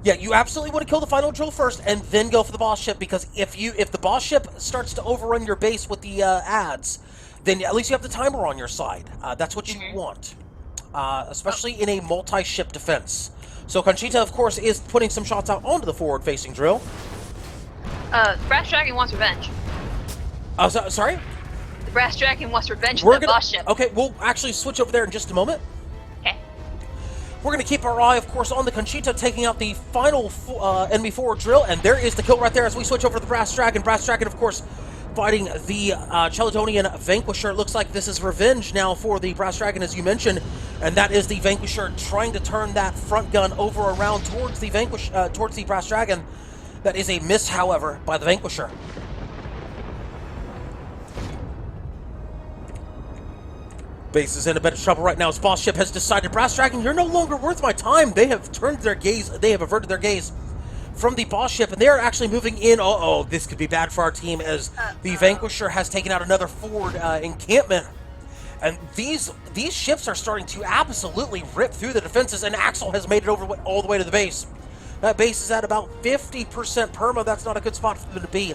Yeah, you absolutely want to kill the final drill first and then go for the boss ship, because if the boss ship starts to overrun your base with the ads, then at least you have the timer on your side. That's what you want, especially in a multi-ship defense. So Conchita, of course, is putting some shots out onto the forward-facing drill. Brass Dragon wants revenge. Sorry? The Brass Dragon wants revenge on the boss ship. Okay, we'll actually switch over there in just a moment. Okay. We're going to keep our eye, of course, on the Conchita, taking out the final enemy forward drill, and there is the kill right there as we switch over to the Brass Dragon. Brass Dragon, of course, fighting the Caledonian Vanquisher. It looks like this is revenge now for the Brass Dragon, as you mentioned. And that is the Vanquisher trying to turn that front gun over around towards the towards the Brass Dragon. That is a miss, however, by the Vanquisher. Base is in a bit of trouble right now. His boss ship has decided, Brass Dragon, you're no longer worth my time. They have turned their gaze, they have averted their gaze from the boss ship, and they are actually moving in. Uh-oh, this could be bad for our team as the Vanquisher has taken out another forward encampment. And these ships are starting to absolutely rip through the defenses, and Axel has made it over all the way to the base. That base is at about 50% perma. That's not a good spot for them to be.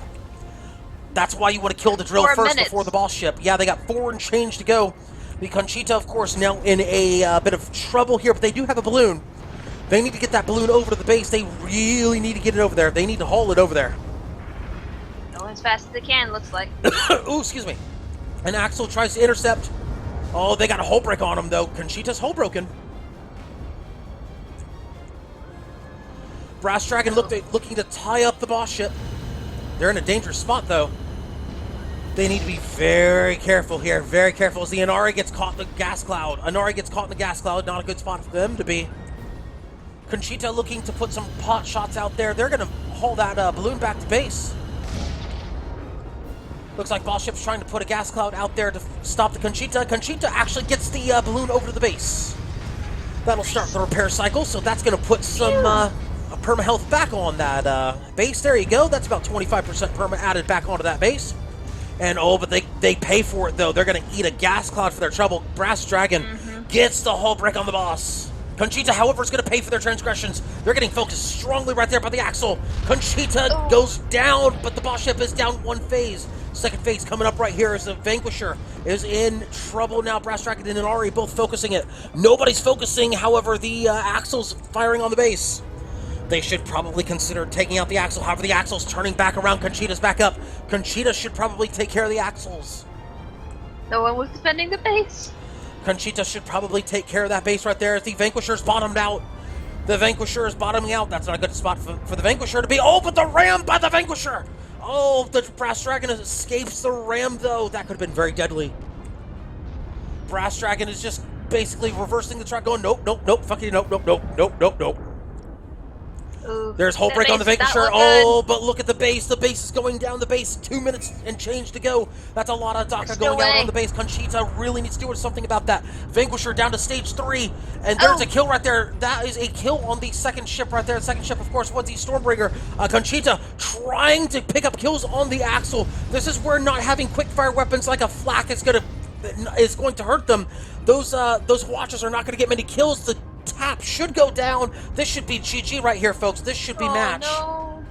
That's why you want to kill the drill 4 first minutes. before the boss ship. Yeah, they got 4 and change to go. The Conchita, of course, now in a bit of trouble here, but they do have a balloon. They need to get that balloon over to the base. They really need to get it over there. They need to haul it over there. Going as fast as they can, looks like. Ooh, excuse me. And Axel tries to intercept. Oh, they got a hull break on him, though. Conchita's hull broken. Brass Dragon looking to tie up the boss ship. They're in a dangerous spot, though. They need to be very careful here. Very careful as the Inari gets caught in the gas cloud. Inari gets caught in the gas cloud. Not a good spot for them to be. Conchita looking to put some pot shots out there. They're going to haul that balloon back to base. Looks like boss ship's trying to put a gas cloud out there to stop the Conchita. Conchita actually gets the balloon over to the base. That'll start the repair cycle, so that's going to put some perma health back on that base. There you go. That's about 25% perma added back onto that base. And but they pay for it, though. They're going to eat a gas cloud for their trouble. Brass Dragon gets the hull break on the boss. Conchita, however, is going to pay for their transgressions. They're getting focused strongly right there by the Axle. Conchita goes down, but the boss ship is down 1 phase. Second phase coming up right here as the Vanquisher is in trouble now. Brass Dragon and Inari both focusing it. Nobody's focusing, however, the Axle's firing on the base. They should probably consider taking out the Axle. However, the Axle's turning back around. Conchita's back up. Conchita should probably take care of the Axles. No one was defending the base. Conchita should probably take care of that base right there as the Vanquisher's bottomed out. The Vanquisher is bottoming out. That's not a good spot for the Vanquisher to be. Oh, but the ram by the Vanquisher! Oh, the Brass Dragon escapes the ram, though. That could have been very deadly. Brass Dragon is just basically reversing the truck, going, nope, nope, nope, fucking nope, nope, nope, nope, nope, nope. Ooh, There's hull that break on the base does Vanquisher. not look Oh, but look at the base. The base is going down. The base, 2 minutes and change to go. That's a lot of DACA There's going no out way. on the base. Conchita really needs to do something about that. Vanquisher down to stage 3. And there's a kill right there. That is a kill on the second ship right there. The second ship, of course, was the Stormbringer. Conchita trying to pick up kills on the Axle. This is where not having quick fire weapons like a flak is going to hurt them. Those Watchers are not going to get many kills. The tap should go down. This should be GG right here, folks. This should be match. No.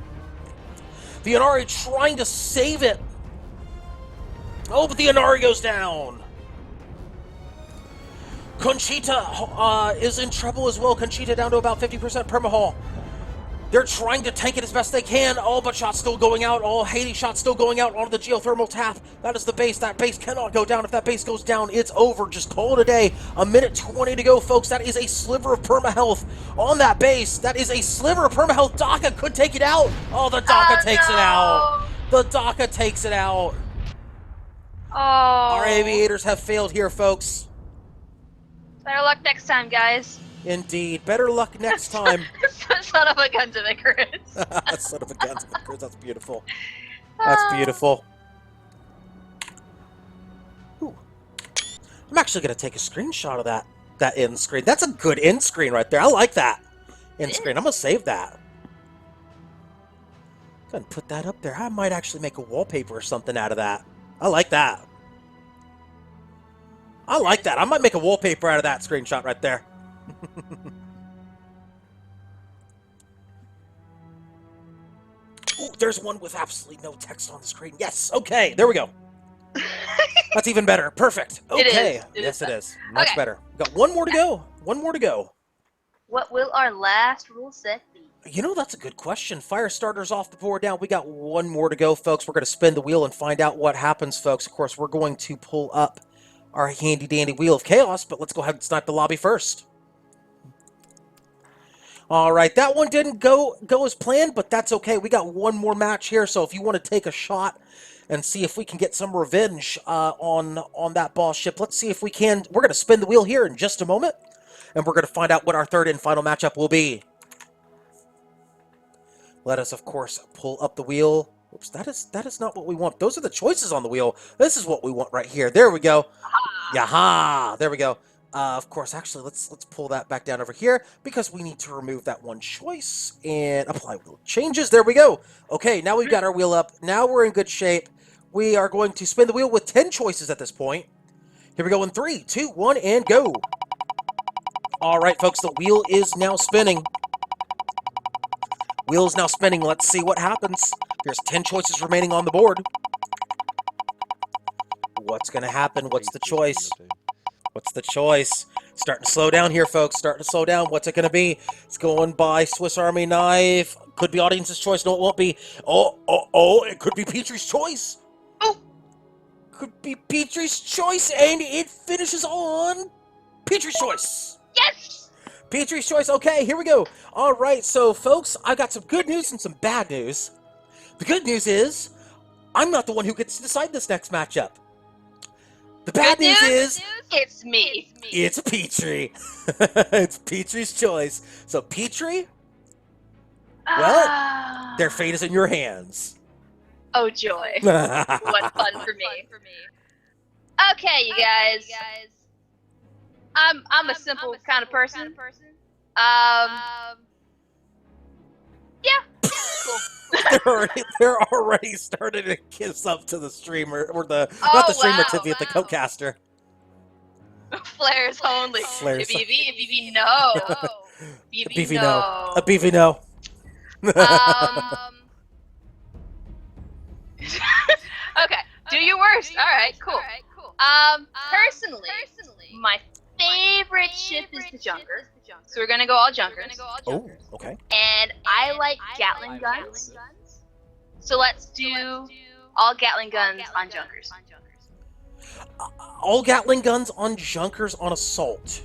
The Inari trying to save it. Oh, but the Inari goes down. Conchita is in trouble as well. Conchita down to about 50% permahull. They're trying to tank it as best they can. Oh, but shots still going out. Oh, Hades shots still going out onto the geothermal tap. That is the base. That base cannot go down. If that base goes down, it's over. Just call it a day. 1:20 to go, folks. That is a sliver of perma health on that base. That is a sliver of perma health. DACA could take it out. Oh, the DACA takes it out. The DACA takes it out. Oh. Our aviators have failed here, folks. Better luck next time, guys. Indeed. Better luck next time. Son of a gun to Icarus. Son of a gun. That's beautiful. That's beautiful. Ooh. I'm actually going to take a screenshot of that end screen. That's a good end screen right there. I like that end screen. I'm going to save that. Go ahead and put that up there. I might actually make a wallpaper or something out of that. I like that. I like that. I might make a wallpaper out of that screenshot right there. Ooh, there's one with absolutely no text on the screen. Yes, okay, there we go. That's even better. Perfect. Okay. Yes, it is. Much better. Got one more to go. One more to go. What will our last rule set be? You know, that's a good question. Firestarter's off the board now. We got one more to go, folks. We're going to spin the wheel and find out what happens, folks. Of course, we're going to pull up our handy-dandy Wheel of Chaos, but let's go ahead and snipe the lobby first. All right, that one didn't go as planned, but that's okay. We got one more match here, so if you want to take a shot and see if we can get some revenge on that boss ship. Let's see if we can. We're going to spin the wheel here in just a moment, and we're going to find out what our third and final matchup will be. Let us, of course, pull up the wheel. Oops, that is not what we want. Those are the choices on the wheel. This is what we want right here. There we go. Yaha! There we go. Of course, actually, let's pull that back down over here because we need to remove that one choice and apply wheel changes. There we go. Okay, now we've got our wheel up. Now we're in good shape. We are going to spin the wheel with 10 choices at this point. Here we go in 3, 2, 1, and go. All right, folks, the wheel is now spinning. Wheel is now spinning. Let's see what happens. There's 10 choices remaining on the board. What's going to happen? What's the choice? What's the choice? Starting to slow down here, folks. Starting to slow down. What's it going to be? It's going by Swiss Army Knife. Could be audience's choice. No, it won't be. Oh, it could be Petrie's choice. Oh! Could be Petrie's choice, and it finishes on Petrie's choice. Yes! Petrie's choice. Okay, here we go. All right, so, folks, I got some good news and some bad news. The good news is I'm not the one who gets to decide this next matchup. The bad news is it's me. it's Petrie. It's Petrie's choice. So, Petrie, well, their fate is in your hands. Oh, joy. What What fun for me. Okay, you guys. I'm a simple kind of person. Yeah. Cool. they're already starting to kiss up to the streamer, or not the Oh, streamer, wow, Tiffy, the co-caster. Flares only. Flares. BB no. Beefy no. A beefy no. Okay, do your worst. All right, cool. Personally, my favorite ship is the Junker, so we're gonna go all Junkers. Oh, okay. And I like Gatling guns, so let's do all Gatling guns on Junkers. All Gatling guns on Junkers on Assault.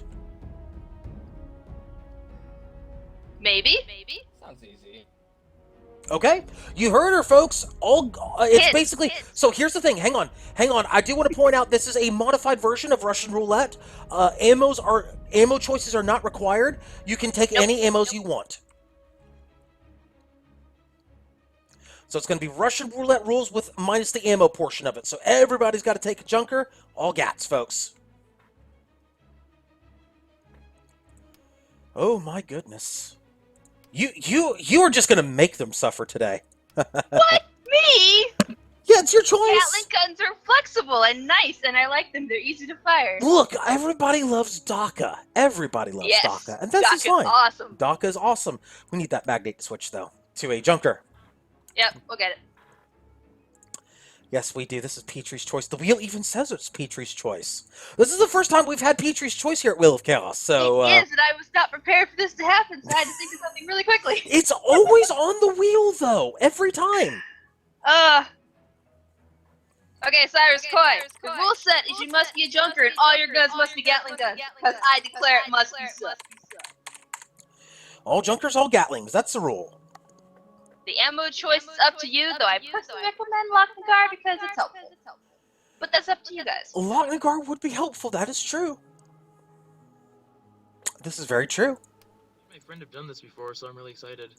Maybe. Sounds easy. Okay, you heard her, folks. It's Hits, basically. hits. So here's the thing. Hang on. I do want to point out this is a modified version of Russian roulette. Ammo choices are not required. You can take any ammos you want. So it's going to be Russian roulette rules with minus the ammo portion of it. So everybody's got to take a Junker. All Gats, folks. Oh my goodness. You are just going to make them suffer today. What? Me? Yeah, it's your choice. Gatling guns are flexible and nice, and I like them. They're easy to fire. Look, everybody loves DACA. Everybody loves Yes, DACA. And that's just DACA's fine. awesome. DACA is awesome. We need that magnate to switch, though, to a Junker. Yep, we'll get it. Yes, we do. This is Petrie's choice. The wheel even says it's Petrie's choice. This is the first time we've had Petrie's choice here at Wheel of Chaos. So It is, and I was not prepared for this to happen, so I had to think of something really quickly. it's always on the wheel, though. Every time. Okay, Cyrus Coy. The rule set is you must be a Junker, and all your guns must be Gatling guns, because I declare it must be so. All Junkers, all Gatlings. That's the rule. The ammo choice is up to you, though I personally recommend Lochnagar because it's helpful. But that's up to you guys. Lochnagar would be helpful. That is true. This is very true. My friend have done this before, so I'm really excited.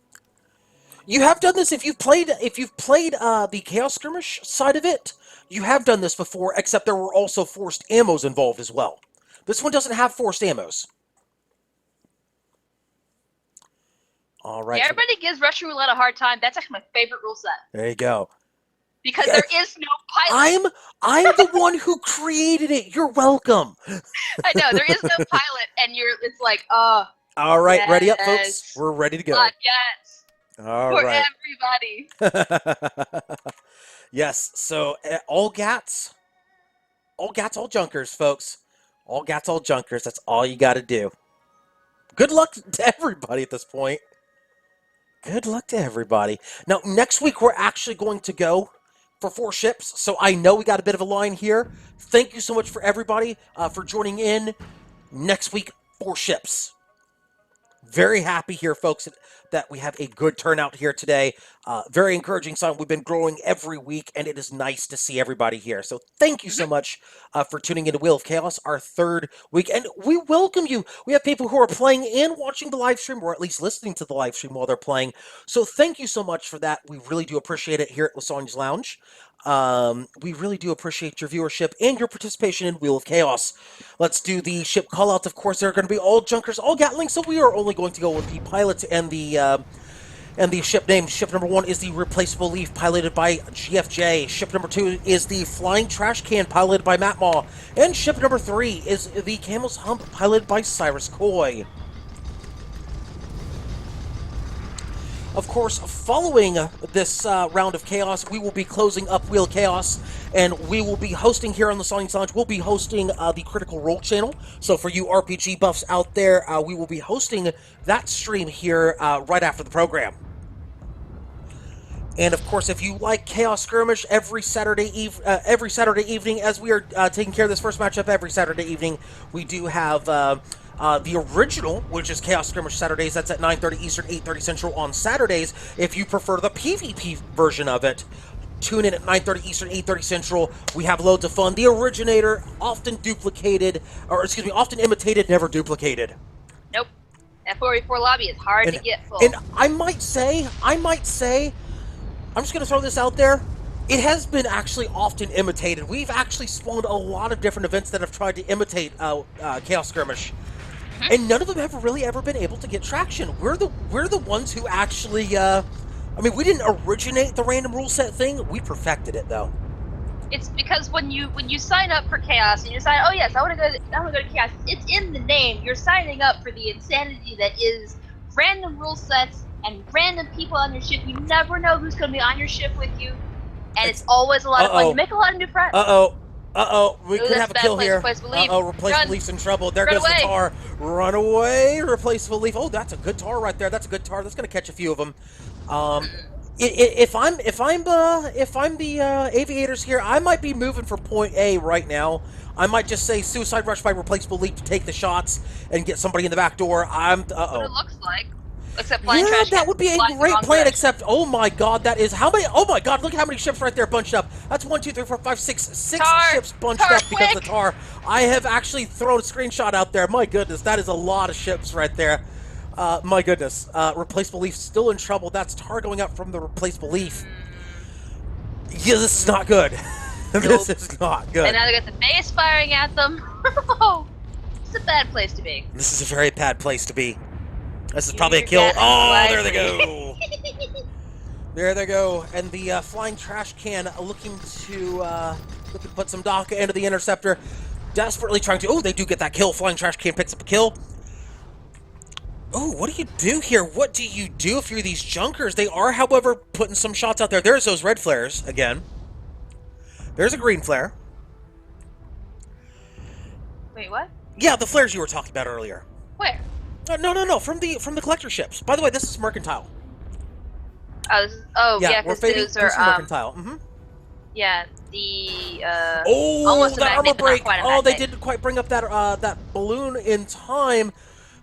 You have done this if you've played the Chaos Skirmish side of it. You have done this before, except there were also forced ammos involved as well. This one doesn't have forced ammos. All right. Yeah, everybody gives Russian Roulette a hard time. That's actually my favorite rule set. There you go. Because there is no pilot. I'm the one who created it. You're welcome. I know, there is no pilot, and it's like, All right, ready up, folks? yes. We're ready to go. Yes. All For right. everybody. Yes, so all Gats, all Junkers, folks. All Gats, all Junkers. That's all you got to do. Good luck to everybody at this point. Good luck to everybody. Now, next week, we're actually going to go for 4 ships, so I know we got a bit of a line here. Thank you so much for everybody for joining in. Next week, 4 ships. Very happy here, folks, that we have a good turnout here today. Very encouraging sign. We've been growing every week, and it is nice to see everybody here. So thank you so much for tuning into Wheel of Chaos, our third week. And we welcome you. We have people who are playing and watching the live stream, or at least listening to the live stream while they're playing. So thank you so much for that. We really do appreciate it here at Lysanya's Lounge. We really do appreciate your viewership and your participation in Wheel of Chaos. Let's do the ship callouts. Of course, they're going to be all Junkers, all Gatlings, so we are only going to go with the pilots and the ship name. Ship number 1 is the Replaceable Leaf, piloted by GFJ. Ship number 2 is the Flying Trash Can, piloted by Matt Maw. And ship number 3 is the Camel's Hump, piloted by Cyrus Coy. Of course, following this round of Chaos, we will be closing up Wheel Chaos, and we will be hosting here on the Lysanya's Lounge, we'll be hosting the Critical Role channel. So for you RPG buffs out there, we will be hosting that stream here right after the program. And of course, if you like Chaos Skirmish every Saturday evening, as we are taking care of this first matchup every Saturday evening, we do have the original, which is Chaos Skirmish Saturdays. That's at 9:30 Eastern, 8:30 Central on Saturdays. If you prefer the PvP version of it, tune in at 9:30 Eastern, 8:30 Central. We have loads of fun. The originator, often imitated, never duplicated. Nope. That 4v4 lobby is hard to get full. And I might say, I'm just going to throw this out there. It has been actually often imitated. We've actually spawned a lot of different events that have tried to imitate Chaos Skirmish, and none of them have really ever been able to get traction. We're the ones who actually. We didn't originate the random rule set thing. We perfected it, though. It's because when you sign up for Chaos and you decide, oh yes, I want to go to Chaos. It's in the name. You're signing up for the insanity that is random rule sets and random people on your ship. You never know who's going to be on your ship with you, and it's always a lot of fun. You make a lot of new friends. We could have a kill here. Replaceable Leaf's in trouble. There goes the tar. Run away, Replaceable Leaf. Oh, that's a good tar right there. That's a good tar. That's going to catch a few of them. If I'm the aviators here, I might be moving for point A right now. I might just say Suicide Rush by Replaceable Leaf to take the shots and get somebody in the back door. What it looks like. Except flying trash that would be a great plan, except, oh my god, that is, how many, oh my god, look how many ships right there bunched up. That's 1, 2, 3, 4, 5, 6 ships bunched up because of the tar. I have actually thrown a screenshot out there. My goodness, that is a lot of ships right there. My goodness. Replaceable Leaf still in trouble. That's tar going up from the Replaceable Leaf. Yeah, this is not good. This is not good. And now they got the base firing at them. It's a bad place to be. This is a very bad place to be. This is probably a kill. Oh, there they go. There they go. And the Flying Trash Can looking to put some Daka into the Interceptor. Desperately trying to... Oh, they do get that kill. Flying Trash Can picks up a kill. Oh, what do you do here? What do you do if you're these Junkers? They are, however, putting some shots out there. There's those red flares again. There's a green flare. Wait, what? Yeah, the flares you were talking about earlier. Where? No. From the collector ships. By the way, this is Mercantile. Yeah, because those are Mercantile. Yeah, the almost that armor break. They day. didn't quite bring up that balloon in time.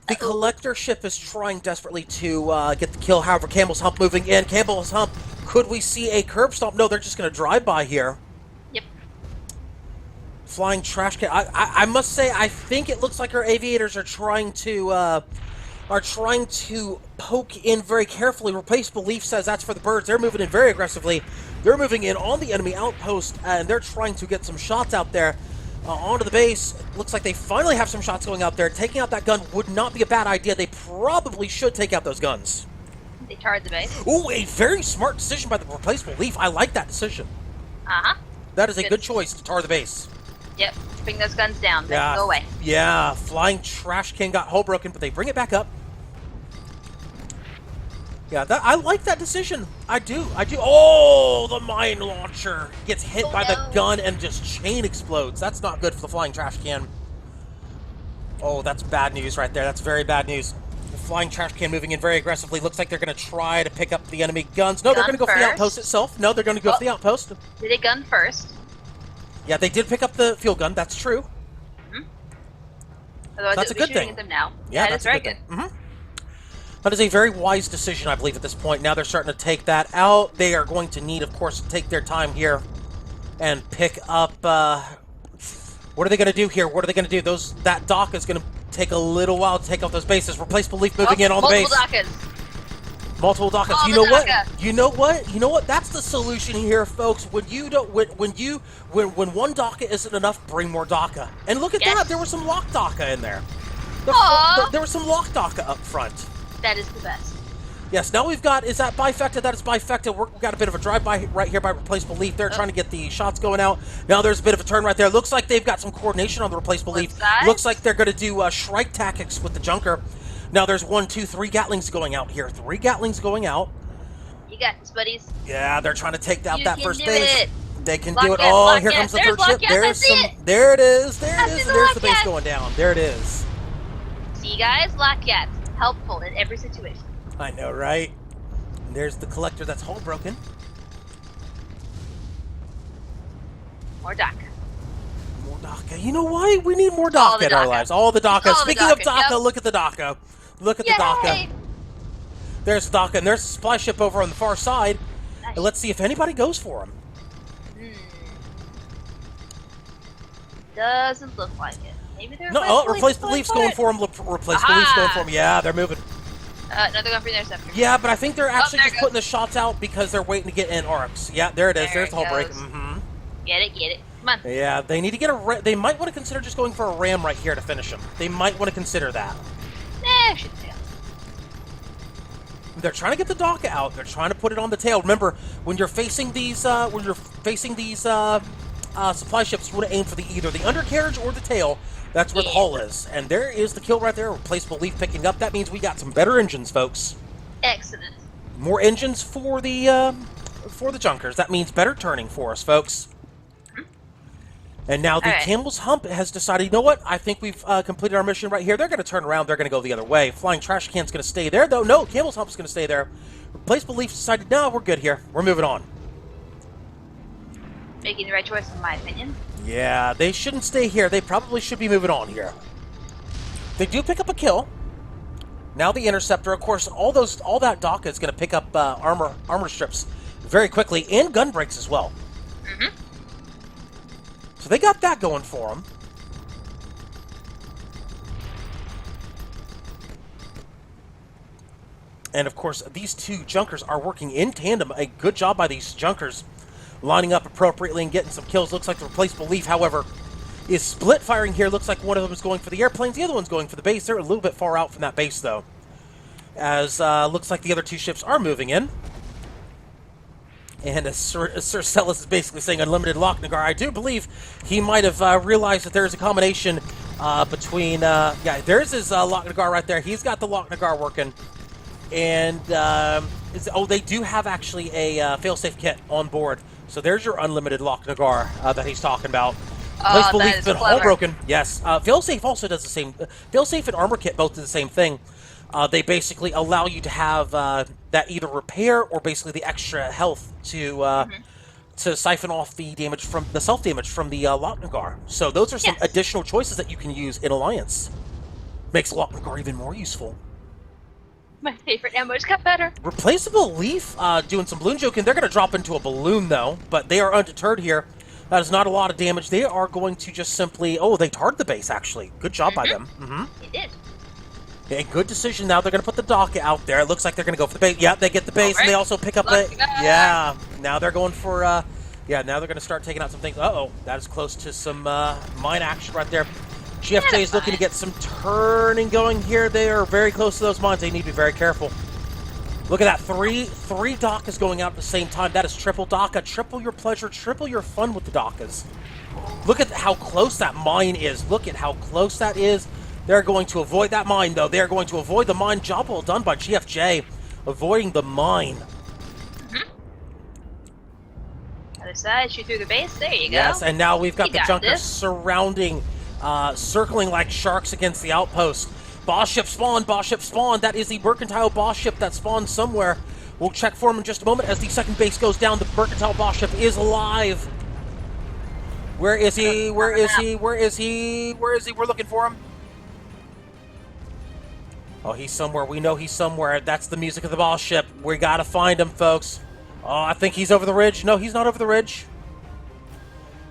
The collector ship is trying desperately to get the kill. However, Campbell's Hump moving in. Campbell's Hump. Could we see a curb stomp? No, they're just going to drive by here. Yep. Flying Trash Can. I must say, I think it looks like our aviators are trying to poke in very carefully. Replaceable Leaf says that's for the birds. They're moving in very aggressively. They're moving in on the enemy outpost, and they're trying to get some shots out there onto the base. Looks like they finally have some shots going out there. Taking out that gun would not be a bad idea. They probably should take out those guns. They tarred the base. Ooh, a very smart decision by the Replaceable Leaf. I like that decision. That is a good choice to tar the base. Yep, bring those guns down. They can go away. Yeah, Flying Trash Can got hull broken, but they bring it back up. Yeah, I like that decision. I do. Oh, the mine launcher gets hit by the gun and just chain explodes. That's not good for the Flying Trash Can. Oh, that's bad news right there. That's very bad news. The Flying Trash Can moving in very aggressively. Looks like they're going to try to pick up the enemy guns. No, they're going to go for the outpost itself. No, they're going to go for the outpost. Did they gun first? Yeah, they did pick up the field gun. That's true. Otherwise, that's a good thing. At them now. Yeah, that's very good. That is a very wise decision, I believe, at this point. Now they're starting to take that out. They are going to need, of course, to take their time here and pick up... what are they going to do here? What are they going to do? That dock is going to take a little while to take out those bases. Replaceable leaf moving in on the base. Multiple Dakas. Multiple dockets. All You the know what? Daka. You know what? You know what? That's the solution here, folks. When you don't, when one Daka isn't enough, bring more Daka. And look at Yes. that. There was some lock Daka in there. Aw. There was some lock Daka up front. That is the best. Yes. Now we've got. Is that bifecta? That is bifecta. We've got a bit of a drive-by right here by replaceable leaf. They're trying to get the shots going out. Now there's a bit of a turn right there. Looks like they've got some coordination on the replaceable Flip leaf. side. Looks like they're going to do Shrike tactics with the Junker. Now there's 1, 2, 3 Gatlings going out here. 3 Gatlings going out. You got this, buddies. Yeah, they're trying to take out You that can first do base. it. They can Lock do it. gas, Oh, lock here gas. comes the There's third lock ship. gas, I There's see some. it. There it is. There I it see is. the And there's lock the base gas. going down. There it is. See, guys, lock cats. Helpful in every situation. I know, right? And there's the collector that's hull broken. More Daka. More Daka. You know why? We need more All Daka the in our Daka. lives. All the Daka. All the Speaking of Daka, Daka, yep. look at the Daka. Look at Yay! the Daka. There's the Daka, and there's the supply ship over on the far side. Nice. And let's see if anybody goes for him. Doesn't look like it. Maybe they're No, replaceable leaf's going for him. Replaceable leaf's going for him. Yeah, they're moving. No, they're going for the interceptor. Yeah, but I think they're actually there it just goes. putting the shots out because they're waiting to get in arcs. Yeah, there it is. There There's the whole it break. goes. Mm-hmm. Get it. Come on. Yeah, they need to get a. They might want to consider just going for a ram right here to finish him. They might want to consider that. Should fail. They're trying to get the Daka out. They're trying to put it on the tail. Remember, when you're facing these, supply ships, you want to aim for either the undercarriage or the tail. That's where the hull is. And there is the kill right there. Replaceable leaf picking up. That means we got some better engines, folks. Excellent. More engines for the Junkers. That means better turning for us, folks. And now the All right. Camel's Hump has decided, you know what? I think we've completed our mission right here. They're going to turn around. They're going to go the other way. Flying Trash Can's going to stay there, though. No, Camel's Hump's going to stay there. Replaceable Leaf decided, no, we're good here. We're moving on. Making the right choice, in my opinion. Yeah, they shouldn't stay here. They probably should be moving on here. They do pick up a kill. Now the Interceptor, of course, all that Daka is going to pick up armor strips very quickly, and gun breaks as well. Mm-hmm. So they got that going for them. And of course, these two Junkers are working in tandem. A good job by these Junkers, lining up appropriately and getting some kills. Looks like the replaceable Leaf, however, is split firing here. Looks like one of them is going for the airplanes, the other one's going for the base. They're a little bit far out from that base, though. As looks like the other two ships are moving in. And as Sir Celis is basically saying unlimited Lochnagar, I do believe he might have realized that there's a combination between... yeah, there's his Lochnagar right there. He's got the Lochnagar working. And, they do have actually a failsafe kit on board. So there's your unlimited Lochnagar that he's talking about. Replaceable that Leaf's is been clever. hull broken. Yes. Failsafe also does the same. Failsafe and armor kit both do the same thing. They basically allow you to have that either repair or basically the extra health to siphon off the damage from the self damage from the Lochnagar. So those are some Yes. additional choices that you can use in Alliance. Makes Lochnagar even more useful. My favorite ammo just got better. Replaceable Leaf doing some balloon joking. They're going to drop into a balloon though, but they are undeterred here. That is not a lot of damage. They are going to just simply... Oh, they tarred the base, actually. Good job by them. It did. A good decision. Now they're going to put the Daka out there. It looks like they're going to go for the base. Yeah, they get the base, and they also pick up Lucky a... guy. Yeah, now they're going for... yeah, now they're going to start taking out some things. Uh-oh, that is close to some mine action right there. GFJ is looking to get some turning going here. They are very close to those mines. They need to be very careful. Look at that. Three Dakas going out at the same time. That is triple Daka. Triple your pleasure. Triple your fun with the Dakas. Look at how close that mine is. Look at how close that is. They're going to avoid that mine, though. They're going to avoid the mine. Job well done by GFJ. Avoiding the mine. Other side, shoot through the base. There you go. Yes, and now we've got We the got Junkers this. surrounding, circling like sharks against the outpost. Boss ship spawned. Boss ship spawned. That is the mercantile boss ship that spawned somewhere. We'll check for him in just a moment as the second base goes down. The mercantile boss ship is alive. Where is he? Where is he? Where is he? Where is he? We're looking for him. Oh, he's somewhere. We know he's somewhere. That's the music of the boss ship. We gotta find him, folks. Oh, I think he's over the ridge. No, he's not over the ridge.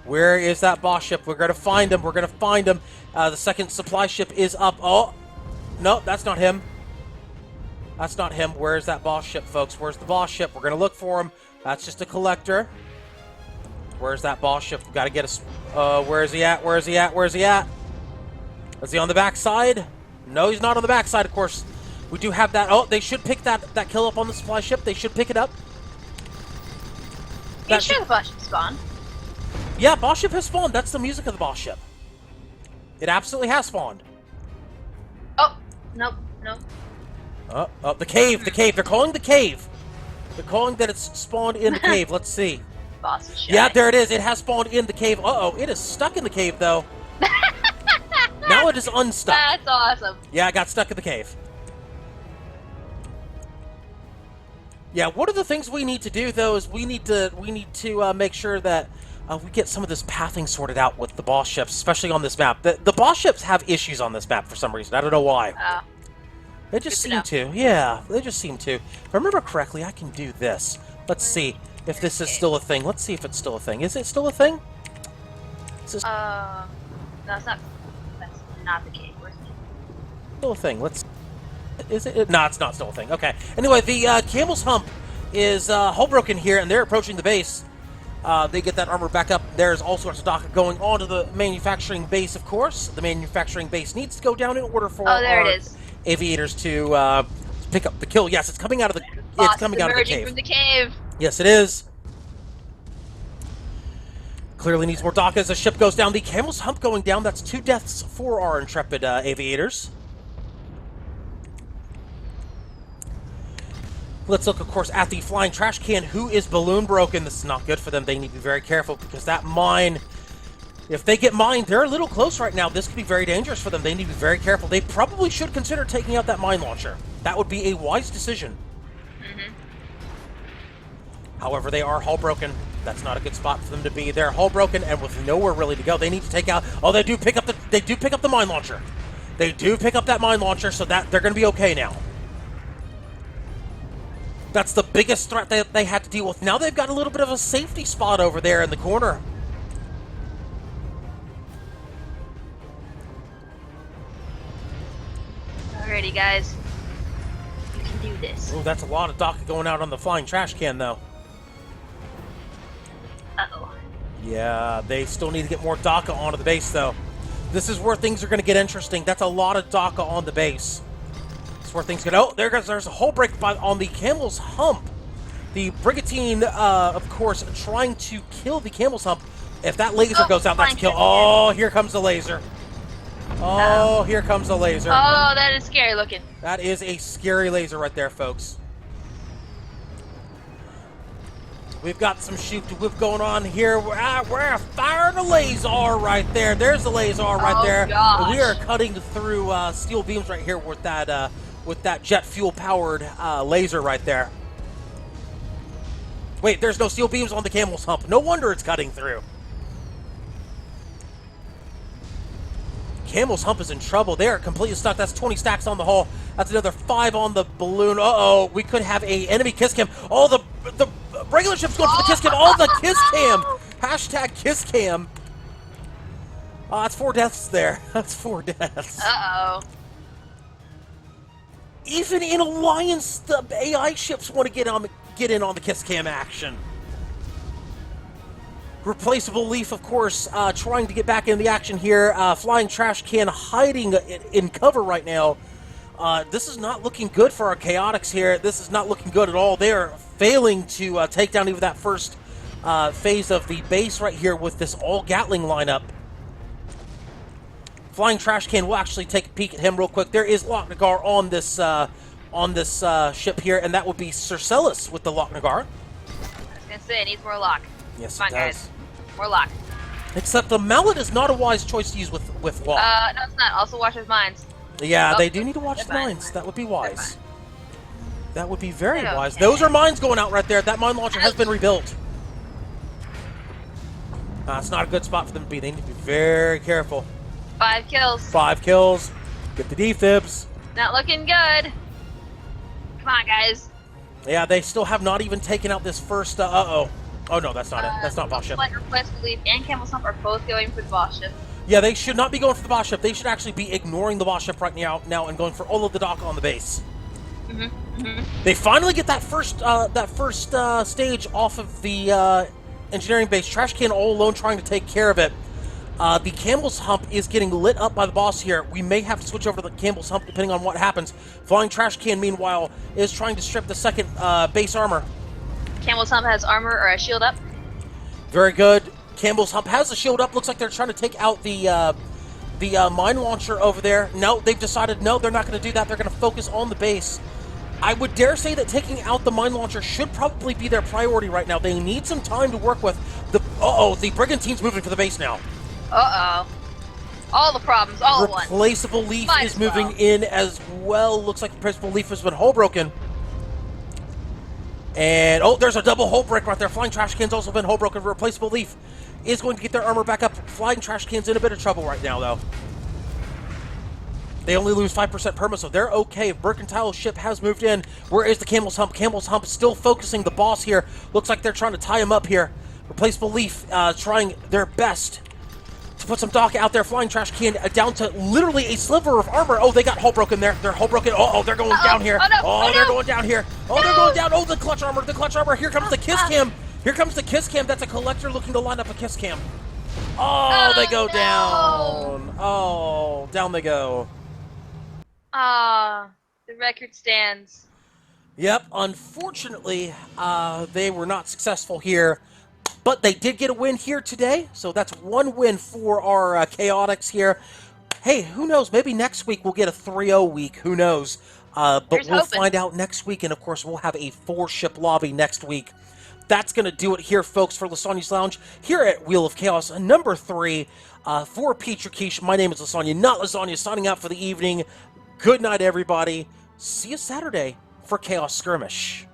Where is that boss ship? We're gonna find him. We're gonna find him. The second supply ship is up. Oh, no, that's not him. That's not him. Where's that boss ship, folks? Where's the boss ship? We're gonna look for him. That's just a collector. Where's that boss ship? We've got to get us. Where is he at? Where is he at? Where is he at? Is he on the backside? No, he's not on the backside, of course. We do have that. Oh, they should pick that kill up on the supply ship. They should pick it up. You sure the boss ship spawned? Yeah, boss ship has spawned. That's the music of the boss ship. It absolutely has spawned. Oh, nope, nope. Oh, the cave. They're calling the cave. They're calling that it's spawned in the cave. Let's see. Boss is shy. Yeah, there it is. It has spawned in the cave. Uh-oh, it is stuck in the cave, though. Now it is unstuck. That's awesome. Yeah, I got stuck in the cave. Yeah, one of the things we need to do, though, is we need to make sure that we get some of this pathing sorted out with the boss ships, especially on this map. The boss ships have issues on this map for some reason. I don't know why. They just seem to. Yeah, they just seem to. If I remember correctly, I can do this. Let's see if this is still a thing. Let's see if it's still a thing. Is it still a thing? No, it's not. That's not the case. Where's it? Still a thing. Let's. Is it? No, it's not still a thing. Okay. Anyway, the Camel's Hump is hull broken here, and they're approaching the base. They get that armor back up. There's all sorts of dock going on to the manufacturing base, of course. The manufacturing base needs to go down in order for there it is. Aviators to pick up the kill. Yes, it's coming out of the. It's coming out of the cave. From the cave. Yes, it is. Clearly needs more dock as the ship goes down. The Camel's Hump going down. That's 2 deaths for our intrepid aviators. Let's look, of course, at the flying trash can, who is balloon broken. This is not good for them. They need to be very careful because that mine, if they get mined, they're a little close right now. This could be very dangerous for them. They need to be very careful. They probably should consider taking out that mine launcher. That would be a wise decision. However, they are hull broken. That's not a good spot for them to be. They're hull broken and with nowhere really to go. They need to take out. Oh, they do pick up the mine launcher. They do pick up that mine launcher, so that they're going to be okay now. That's the biggest threat that they had to deal with. Now they've got a little bit of a safety spot over there in the corner. Alrighty, guys. You can do this. Oh, that's a lot of dock going out on the flying trash can, though. Uh-oh. Yeah, they still need to get more DACA onto the base, though. This is where things are going to get interesting. That's a lot of DACA on the base. That's where things get... Oh, there's a hull break on the Camel's Hump. The Brigantine, of course, trying to kill the Camel's Hump. If that laser goes out, that's a kill. Oh, here comes the laser. Oh, here comes the laser. Oh, that is scary looking. That is a scary laser right there, folks. We've got some shoot-to-whip going on here. We're firing a laser right there. There's the laser right there. Gosh. We are cutting through steel beams right here with that jet fuel-powered laser right there. Wait, there's no steel beams on the Camel's Hump. No wonder it's cutting through. Camel's Hump is in trouble. They are completely stuck. That's 20 stacks on the hull. That's another 5 on the balloon. Uh-oh, we could have a enemy kiss cam. Oh, the regular ship's going for the kiss cam. Oh, the kiss cam. Hashtag kiss cam. Oh, that's 4 deaths there. That's 4 deaths. Uh-oh. Even in Alliance, the AI ships want to get in on the kiss cam action. Replaceable Leaf, of course, trying to get back in the action here. Flying Trash Can hiding in cover right now. This is not looking good for our Chaotix here. This is not looking good at all. They are failing to take down even that first phase of the base right here with this all Gatling lineup. Flying Trash Can will actually take a peek at him real quick. There is Lochnagar on this ship here, and that would be Cercellus with the Lochnagar. I was gonna say, it needs more lock. Yes, Come it on, does. guys. More lock. Except the mallet is not a wise choice to use with lock. No, it's not. Also watch his mines. Yeah, Oh, they do need to watch the they're fine. mines. That would be wise. That would be very They're wise. okay. Those are mines going out right there. That mine launcher has been rebuilt. It's not a good spot for them to be. They need to be very careful. 5 kills. 5 kills. Get the defibs. Not looking good. Come on, guys. Yeah, they still have not even taken out this first. Uh-oh. Oh no, that's not it. That's not boss ship. Flight Request Relief and Camel's Hump are both going for the boss ship. Yeah, they should not be going for the boss ship. They should actually be ignoring the boss ship right now and going for all of the dock on the base. They finally get that first stage off of the engineering base. Trash can all alone trying to take care of it. The Campbell's Hump is getting lit up by the boss here. We may have to switch over to the Campbell's Hump depending on what happens. Flying Trash Can, meanwhile, is trying to strip the second base armor. Camel's Hump has armor or a shield up. Very good. Campbell's Hump has the shield up. Looks like they're trying to take out the mine launcher over there. No, they've decided no, they're not going to do that. They're going to focus on the base. I would dare say that taking out the mine launcher should probably be their priority right now. They need some time to work with. The Brigantine's moving for the base now. Uh-oh. All the problems, all at once. Replaceable Leaf Might is as well. moving in as well. Looks like Replaceable Leaf has been hull broken. And, oh, there's a double hull break right there. Flying Trash Can's also been hull broken. Replaceable Leaf is going to get their armor back up. Flying Trash Can's in a bit of trouble right now, though. They only lose 5% perma, so they're okay. Mercantile ship has moved in. Where is the Camel's Hump? Camel's Hump still focusing the boss here. Looks like they're trying to tie him up here. Replaceable Leaf trying their best to put some dock out there. Flying Trash Can down to literally a sliver of armor. Oh, they got hull broken there. They're hull broken. Oh, they're going down here. Oh, no. Oh, Oh, they're no. going down here. Oh, they're going down. Oh, the clutch armor. The clutch armor. Here comes the Kiss Cam. Here comes the Kiss Cam. That's a collector looking to line up a Kiss Cam. Oh, they go no. down. Oh, down they go. Ah, the record stands. Yep, unfortunately, they were not successful here, but they did get a win here today, so that's one win for our Chaotix here. Hey, who knows, maybe next week we'll get a 3-0 week, who knows, but Here's we'll hoping. find out next week, and of course we'll have a 4-ship lobby next week. That's going to do it here, folks, for Lysanya's Lounge, here at Wheel of Chaos, number 3, for Peach Quiche. My name is Lysanya, not Lasagna, signing out for the evening. Good night, everybody. See you Saturday for Chaos Skirmish.